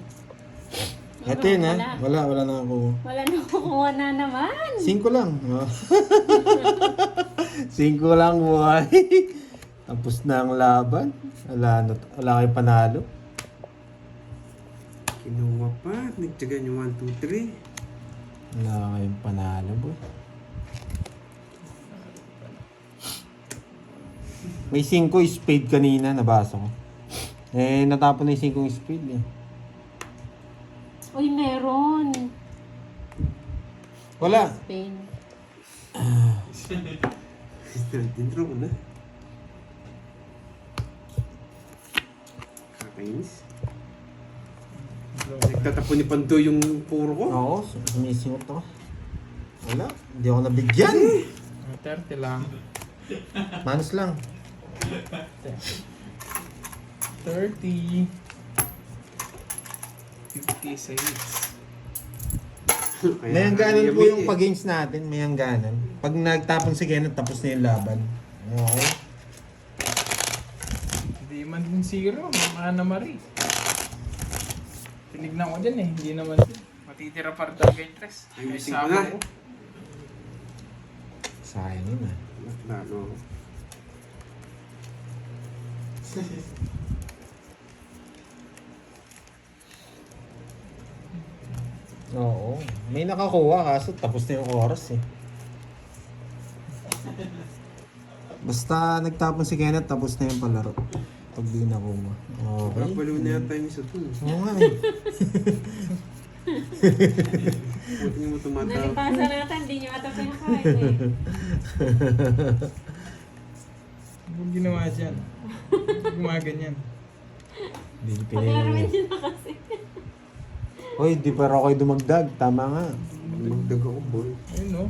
Ito yun ha. Wala na ako. Wala na kukuha na naman. 5 lang. 5 lang, boy. Tapos na ang laban. Wala kayong panalo. Kinuha pa. Nagtsagan yung 1, 2, 3. Wala kayong panalo, boy. May 5 spade kanina, nabasa ko. Natapon na yung 5 spade eh. Uy, meron. Wala. Spain. Intro ko na. Kakainis. Nagtatapon ni Pando yung puro ko. Oo, sumisingot ako. Wala, hindi ako nabigyan. 30 lang. Manos lang. 30. 56. May hangganan po yung pag-games natin, may hangganan. Pag nagtapon si Kenneth, tapos na yung laban. Okay. Hindi man din zero. Mana Marie. Tinignan ko dyan eh. Hindi naman din. Matitira pa rin talaga yung tres. Ayusin ko na. Sayang yun ah. Lalo. Oo. May nakakuha kaso tapos na yung oras eh. Basta nagtapon si Kenneth, tapos na yung palaro. Pag di nakuha. Okay. Kapalo na yata yung isa dun. Oo nga eh. Buti mo tumatawag. Nalipasa natin, hindi nyo ata pinakain eh. Anong ginawa dyan? Gumaganyan. Hindi Paglaro pinili. nyo na kasi. Hoy, di pa raw kayo dumagdag. Tama nga. Magdag ako, boy. Ayun no.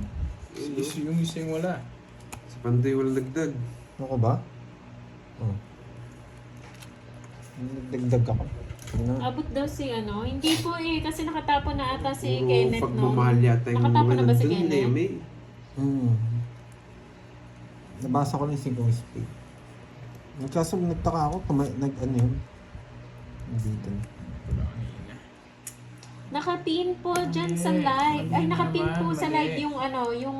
Yung isa yung wala. Sa Pandoy walang dagdag. Ako ba? Oh. Nagdagdag ako. Ano? Abot daw si ano, hindi po eh, kasi nakatapon na ata si Puro Kenneth no. pagmamahal yata yung Nakatapon na ba si nandun, Kenneth? eh, may. Nabasa ko lang yung 5 speed. Kaso nagtaka ako, ano yun? Dito. Wala kanina. Nakapin po dyan sa Mali. live. Ay, Mali nakapin naman, po sa mali. live yung ano, yung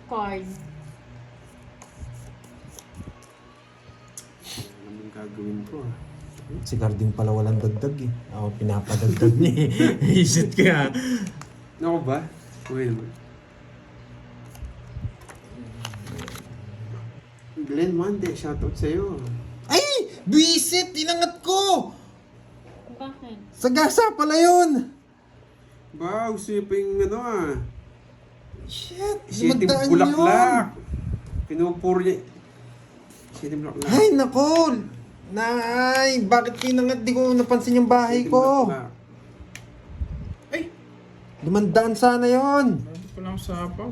card. Alam mo yung gagawin ko, ah. Si Carding pala walang dagdag eh. Ako pinapadagdag niya eh. Isip ka. Ako ba? Okay naman. Glenn Mande, shoutout sa'yo. Ay! Bisit! Inangat ko! Bakit? Sagasa pala yun! Ba, gusto niyo pa yung ano ah. Shit! Shitty Magdaan bulaklak. Pinupuro niya. Shitty bulaklak. Ay, nako! Nay! Bakit pinangat? Di ko napansin yung bahay Shitty ko. bulaklak. Ay! 500 sana yon. Meron pa lang sapaw.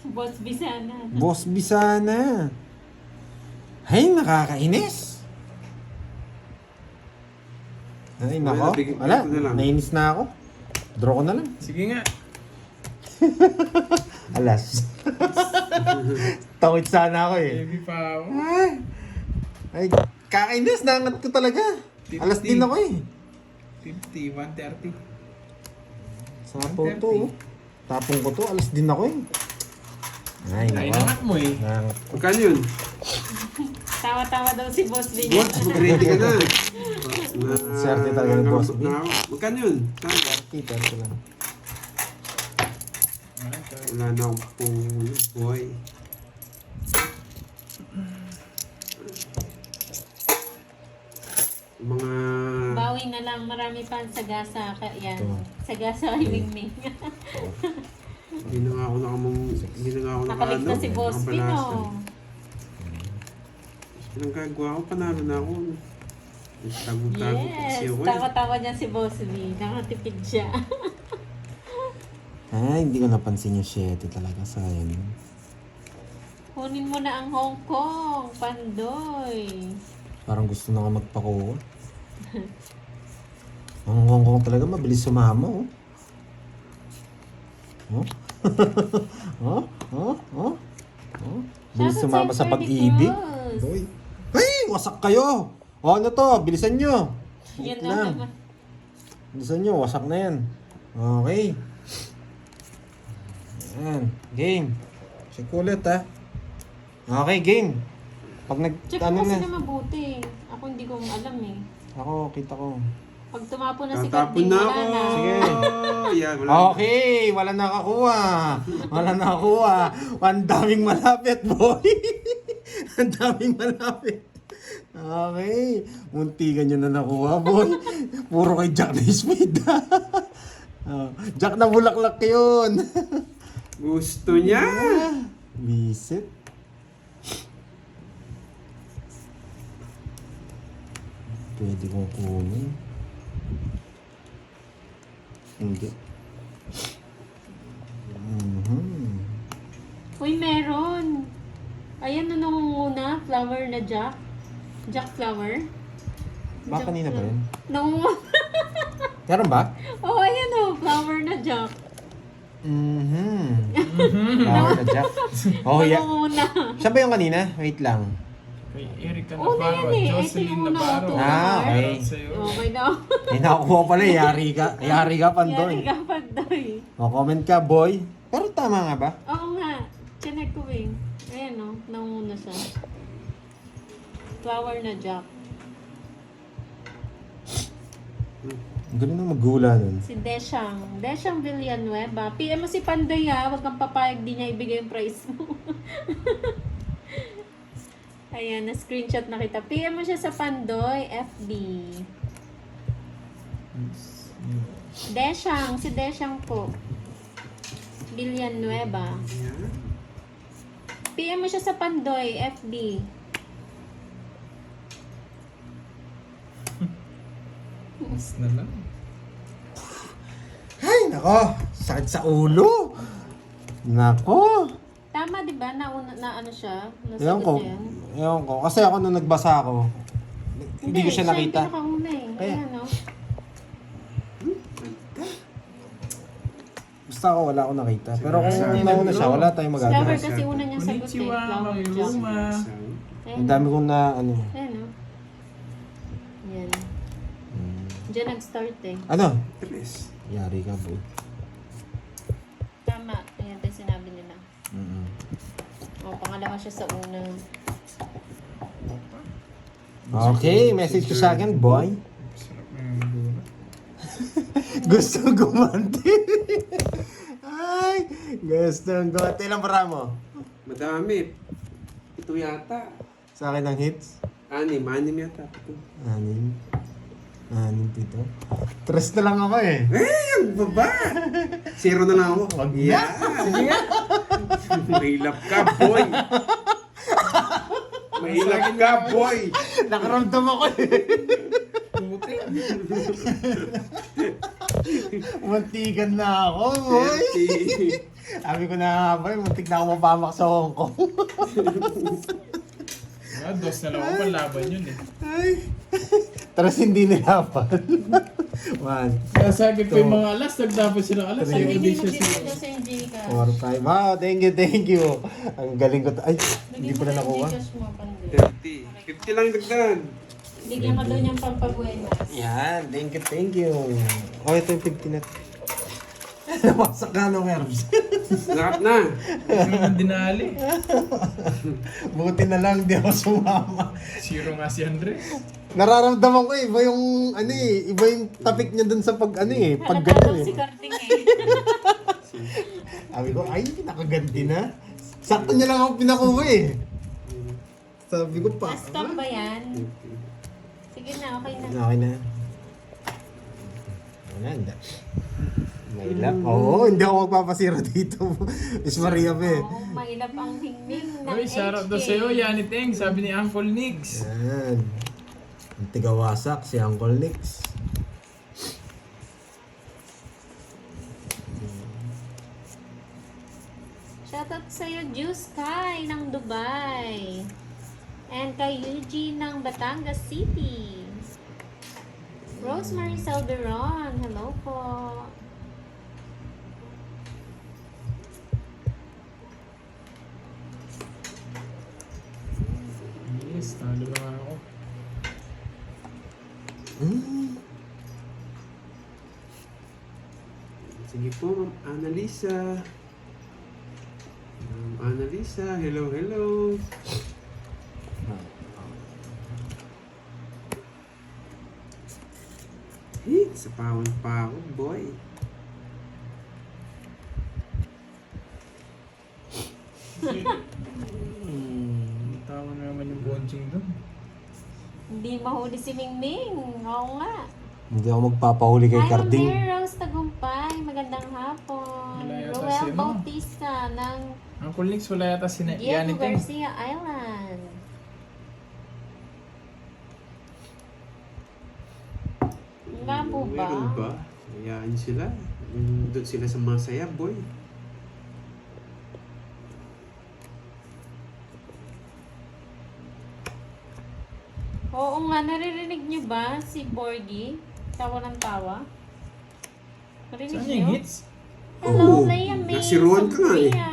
Boss Bisana. Boss Bisana. Ay, nakakainis. Ay, nako. Nabigyan Wala, ko na lang. nainis na ako. Draw ko na lang. Sige nga. Alas. Tawid sana ako eh. Baby pa ako. Ay, kakainis. Nangat ko talaga. Alas din ako eh. 50, 130. Sapo to. Tapong ko to. Alas din ako eh. Ay, Ay, nako. nangat mo eh. Nangat. Magkano yun? Tawa-tawa daw si Boss Bisana. Boss, ready ka na. Swerte talaga ni Boss B. Magkano yun? Saan? 30 lang. Wala na akong pulo, boy. Mga... Bawi na lang, marami pa ang sagasa. Yan. Ito. Sagasa kay Mingming. Hindi na nga ako hindi na nga ako Nakaligtas si Boss B, nakabalasan. no? Pinanggagawa ko, panalo na ako. Tago-tago kasi Yes, ako eh. tawa-tawa niya si Boss B. Nakatipid siya. Ay, hindi ko napansin yung 7 talaga. Sayang yun. Kunin mo na ang Hong Kong, Pandoy. Parang gusto na nga magpakuha. Ang Hong Kong talaga mabilis sumama, oh. Oh? Oh? Oh? Oh? Oh? Bilis Shoutout sumama sa'yo, sa pag-ibig. Ferdy Cruz. Boy. Hey! Wasak kayo! O ano to? Bilisan nyo. Yan Wait na lang. naman. Bilisan nyo. Wasak na yan. Okay. Yan. Game. Check ulit ha. Okay, game. Pag nag... Check ano mo kasi na. na mabuti. Ako hindi ko alam eh. Ako, kita ko. Pag tumapo na si Tatapon Carding, na wala ako. na. Sige. Yan, wala. Okay, wala nakakuha. Wala nakakuha. Ang daming malapit, boy. Ang daming malapit. Okay. Muntikan nyo na nakuha, boy. Puro kay Jack na speed. Oh, Jack na bulaklak yun. Gusto niya. Visit. Pwede kong kunin. Hindi. Uy, meron. Ayan na nangunguna. Flower na Jack. Jack flower. Baka kanina ba yun? Nangunguna. Meron ba? Oh, ayan oh. Flower na Jack. Flower na Jack. Oh, yeah. Nangunguna. Siya ba yung kanina? Wait lang. Kay Erica Oh, Navarro, na yan eh. Ito Jocelyn yung una Navarro. ko. Ah, okay. Sa'yo. Okay na. Ay, nakakuha pala. Yari ka. Yari ka, Pandoy. Yari ka, Pandoy. O, comment ka, boy. Pero tama nga ba? Oo nga. Chinek ko eh. Ayan oh. Nangunguna siya. Flower na Jack. Ang galing na maghula nun. Si Deshang. Deshang Villanueva. PM mo si Pandoy ha. Huwag kang papayag di niya ibigay yung price mo. Ayan, na-screenshot na kita. PM mo siya sa Pandoy FB. Deshang. Si Deshang po. Villanueva. Yan. PM mo siya sa Pandoy FB. Mas na lang. Ay, nako. Sakit sa ulo. Nako. Tama, di ba? Na ano siya? Ewan ko. Nasagot niya yan? Ewan ko. Kasi ako nung nagbasa ako, hindi ko siya nakita. Siya yung pinakauna eh. Kaya. Ayan, no? Basta ako wala akong nakita. Pero kung nauna siya, wala tayong Flower magagawa. kasi una niyang sagot eh. Konnichiwa, Flower Jack. Mayuruma. Ayan, Ang dami kong na ano. Ayan, no? Yan. Diyan nag-start eh. Ano? Tres. Yari ka, boy. Tama. Ayan tayo sinabi nila. O, pangalawa siya sa una. Okay, message ko sa akin, boy. Sarap na yung gula. Gusto gumanti. Ay, gusto gumanti. Ilang para mo? Madami. Ito yata. Sa akin ang hits? Anim yata. Ito. 6, pito. 3 na lang ako eh. Ang baba! Zero na lang ako. Wag na. Yeah. Mahilap ka, boy! Mahilap ka, boy! Nakaramdam ako eh. Puti. Muntikan na ako, boy. 30. Sabi ko na nga, boy, muntik na ako mapamak sa Hong Kong. Dos na lang ako panlaban yun eh. Ay. Tapos hindi nilapan. 1, Nasagip ko yung mga alas, nagdapat sila ng alas. Three. Ayaw Hindi din mo siya sila. binigyan sa yung Gcash. 4, 5. Wow, thank you. Ang galing ko. Ay, hindi Bigyan mo pa na na yung nakuha. Gcash mo, Pandoy. 30. 50 lang dagdag. Bigyan ka doon yung pampabuenas. Yan, thank you. Oh, ito yung 50 na. Nawasak na ng herbs. Lahat na. Hindi naman dinali. Buti na lang, di ako sumama. Zero nga si Andre. Nararamdaman ko iba yung iba yung topic niya dun sa pag pag Halata daw ganun si eh. Carding eh. Sabi ko, ay, nakaganti na. Sakto niya lang ako pinakuha eh. Sabi ko pa. Na-stop ba yan? Sige na, okay na. Okay na. Wala, hindi. Mailap. Oo, hindi ako magpapasira dito. Miss Maria pa eh. Oo, mailap ang hingming ng Uy, shoutout daw HK. sa'yo, Yanni Teng, sabi ni Uncle Nix. Yan. Ang tigawasak si Uncle Nix. Shoutout sa'yo, Juice Kai ng Dubai. And kay Eugene ng Batangas City. Rosemary Salveron, hello po. Yes, talo lang ako. Sige po, Ma'am Annalisa. Ma'am Annalisa, hello, hello. Sa pawon pa ako, boy. Tawa na naman yung bonching doon. Hindi mahuli si Mingming. Oo nga. Hindi ako magpapahuli kay Hi, Carding. Ma'am Rose Tagumpay. Magandang hapon. Wala yata Roel si ano? Bautista ng Ang Kulix, wala yata si Diego Yanit yun. Garcia Island. Nga po ba? Meron ba? Hayaan sila. Doon sila sa masaya, boy. Oo nga, naririnig niyo ba si Borgie? Tawa ng tawa? Narinig Saan niyo? yung hits? Hello, Oo, Leia May. nasiruan ka nga eh. Sophia.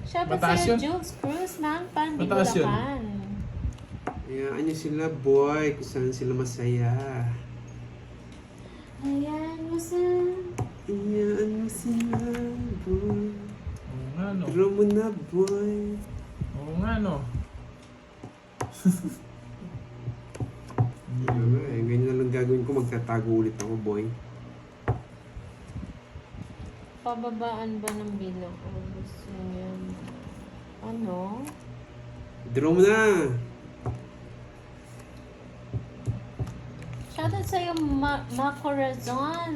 Shoutout Mataas sa'yo, yun? Jules Cruz ng Pandi, Mataas yun? Bulacan. Hayaan niyo sila, boy. Kung saan sila masaya. Ayan mo sa... Hayaan mo sila, boy. Oo nga no. Draw mo na, boy. Oo nga no. Ganyan na lang gagawin ko. Magtatago ulit ako, boy. Pababaan ba ng bilang? Oh, gusto niya. Ano? Draw mo na. Shoutout sa'yo, Corazon.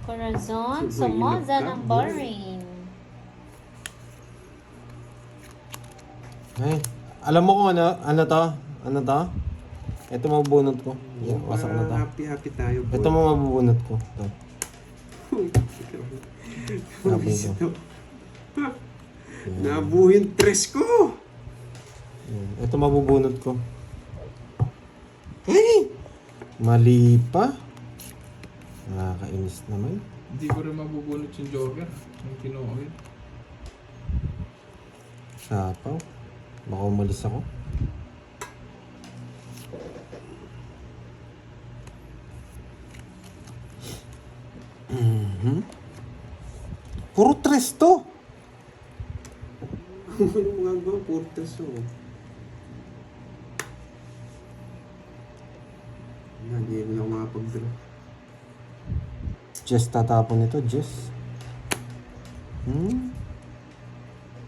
Corazon Sino ba Somoza yun? ng Bahrain. Ay, alam mo kung ano to? Ano to? Ito mabubunot ko. Yan, wasak na to. Happy tayo, boy. Ito mo mabubunot ko. Ito. Sabi ko. Nabuo yung tres ko. Yan. Ito mabubunot ko. Ay! Mali pa. Nakakainis naman. Hindi ko rin mabubunot yung Joker. Yung kinuha. Sapaw. Baka umalis ako. Puro tres to. Ano mga ba? Puro tres ko. Hindi mo na ako makapag-draw. Jess tatapon nito, Jess.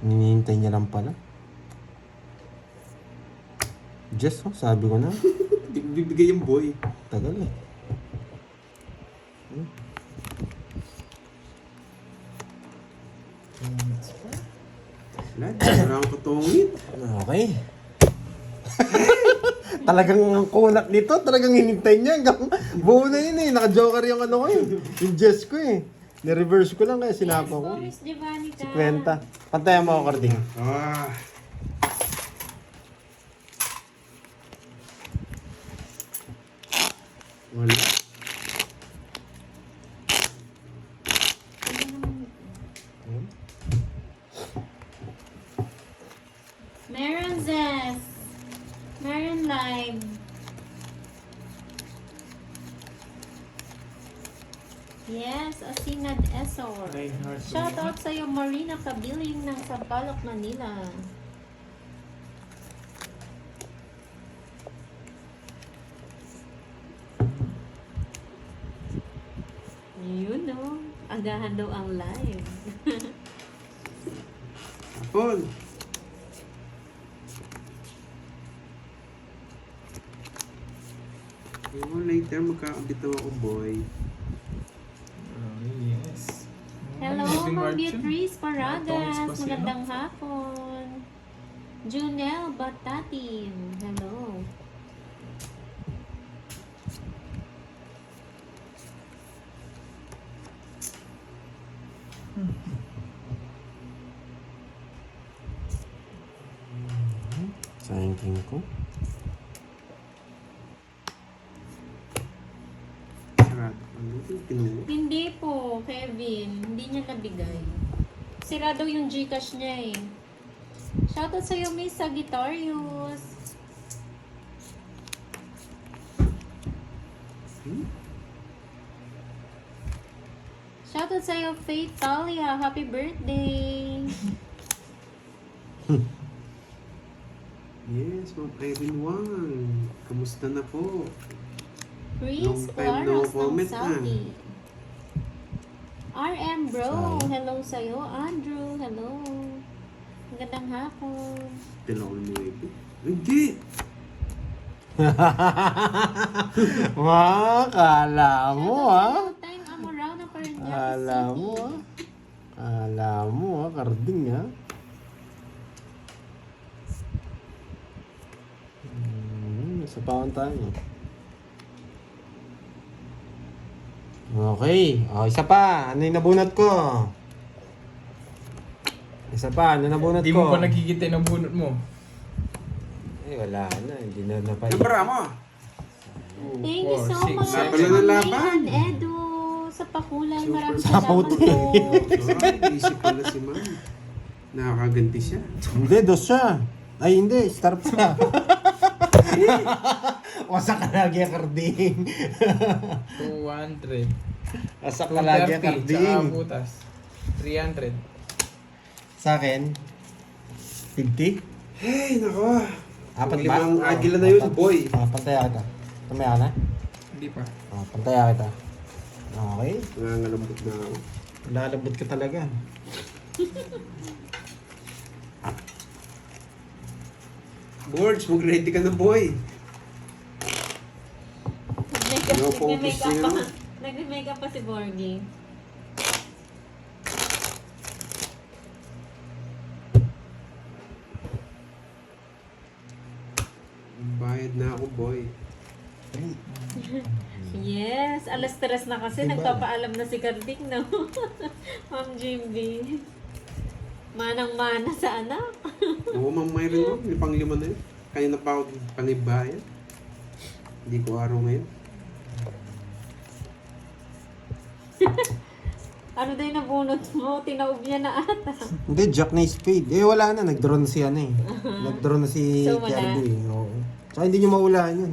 Ninihintay niya lang pala. Jess, oh, sabi ko na. Hindi ko bibigay yung boy. Tagal eh. Wala akong katungit. Okay. Talagang ang kunak nito, talagang hinintay niya hanggang buo na yun eh. Naka-joker yung ano ko eh. Yung Jess ko eh. Ni-reverse ko lang kaya sinapa ko. Boris Giovanni ka. 50. Pantayan mo ako, Carding. Ah. Wala. Meron Zes. Meron Live. Yes, Asinad Esor. Reinhardt. Shoutout sa'yo, Marina Kabiling ng Sampaloc, Manila. Yun no. Agahan daw ang live. Apol. Later magkakabitaw ako, boy. Oh, yes. Hello, Living Ma'am March yun. Beatrice Tones Paragas. pa siya, Magandang hapon. Junel Batatin. Hello. Sayang king ko. Sarado. Ano ito? Kinuha. Hindi po, Kevin. Hindi niya nabigay. Sira daw yung Gcash niya eh. Shoutout sa'yo, Miss Sagittarius. Shoutout sa'yo, Faith Talia. Happy birthday. Yes, Ma'am Irene Wang. Kamusta na po? Chris Long time no Claros ng comment, Saudi. RM bro, Sayang. hello sa'yo. Andrew, hello. Magandang hapon. Dalawang 9. Hindi! Kala mo ha. Time Amoral na Paranaque Kala City. mo ha. Kala mo ha. Karding ha. Sa paon tayo. Okay. O, isa pa. Ano yung nabunot ko? Isa pa. Ano nabunot Hindi ko? mo pa nakikita ng bunot mo. Eh, wala na. Hindi na napay. Nabara mo! Thank you so 4, 6, much. 7. Laban na laban. Edu, sa pakulay. Maraming Sa salamat puti. po. Ay, isip pala si Ma'am. Nakakaganti siya. Hindi, dos siya. Ay, hindi. Star pa. Wasak ka lagi, Karding. 200. Wasak ka lagi, 230. Tsaka Karding. butas. 300. Sa akin, 50. Hey, nako. Apat ba? Limang agila na yun, boy. Pantaya kita. Tumaya ka na? Hindi pa. Pantaya kita. Okay. Nangangalambot na ako. Lalabot ka talaga. Boards, mag-ready ka na, boy. No focus Nagme-makeup pa. yun. Nagme-makeup pa si Borgie. Bayad na ako, boy. Yes, alas 3 na kasi. Diba? Nagpapaalam na si Kardik, no? Ma'am Jimby. Manang-mana sa anak. Oo, Ma'am Myron, no? May pang-lima na yun. Kanina pa ako panibaya. Hindi ko araw ngayon. Ano daw yung nabunot mo? Tinaob niya na ata. Hindi, Jack na spade. Eh, wala na. Nag-draw na si ano eh. Nag-draw na si So, wala? Kirby. Oo. Tsaka hindi nyo maulaan yun.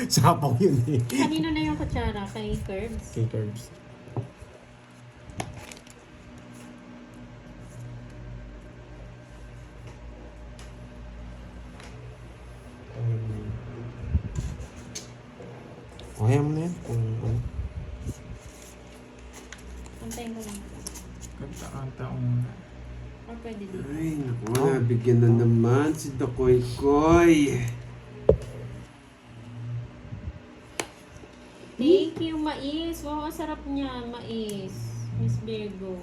Sapaw yun eh. Kanino na yung kutsara? Kay Curbs? Okay, Curbs. Okay mo na yan. Kung ano. Antayin ko lang. Kanta-kanta ko muna. Or pwede dito. Ay, naku, nabigyan na naman si Dakoy Koy. Thank you, Mais. Wow, ang sarap niya, Mais. Miss Virgo.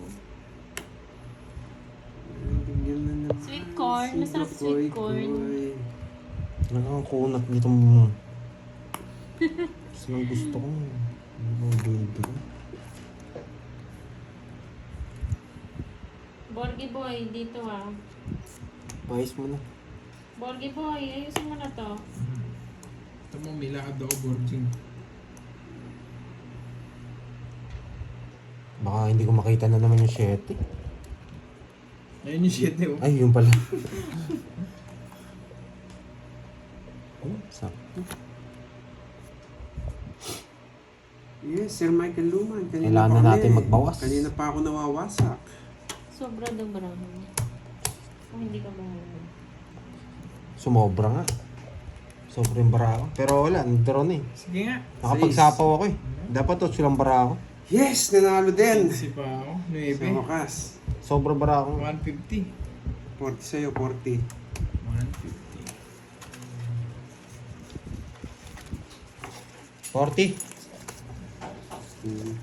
Nabigyan na naman Sweet corn. si Masarap Dakoy sweet corn. Koy. Nakakakunat dito mo. Gusto lang gusto ko. Ano ba baby ko? Borgie boy, dito ah. Pais mo na. Borgie boy, ayusin mo na to. Ito mo, may lakad ako, Borging. Baka hindi ko makita na naman yung 7. Ayun yung shit eh. Ay, yun pala. Oh, sakto. Yes, Sir Michael Luman. Kailangan pa na natin ulit. magbawas. Kanina pa ako nawawasak. Sobra daw marami. Kung hindi ka mahulog. Sumobra nga. Sobrang bara ako. Pero wala, nagdaro na eh. Sige nga. Nakapagsapaw ako eh. Dapat to silang bara ako. Yes, nanalo din. Si pa ako. Sa 9. wakas. Sobra bara ako. 150. 40 sa'yo, 40. 150. 40. Hmm.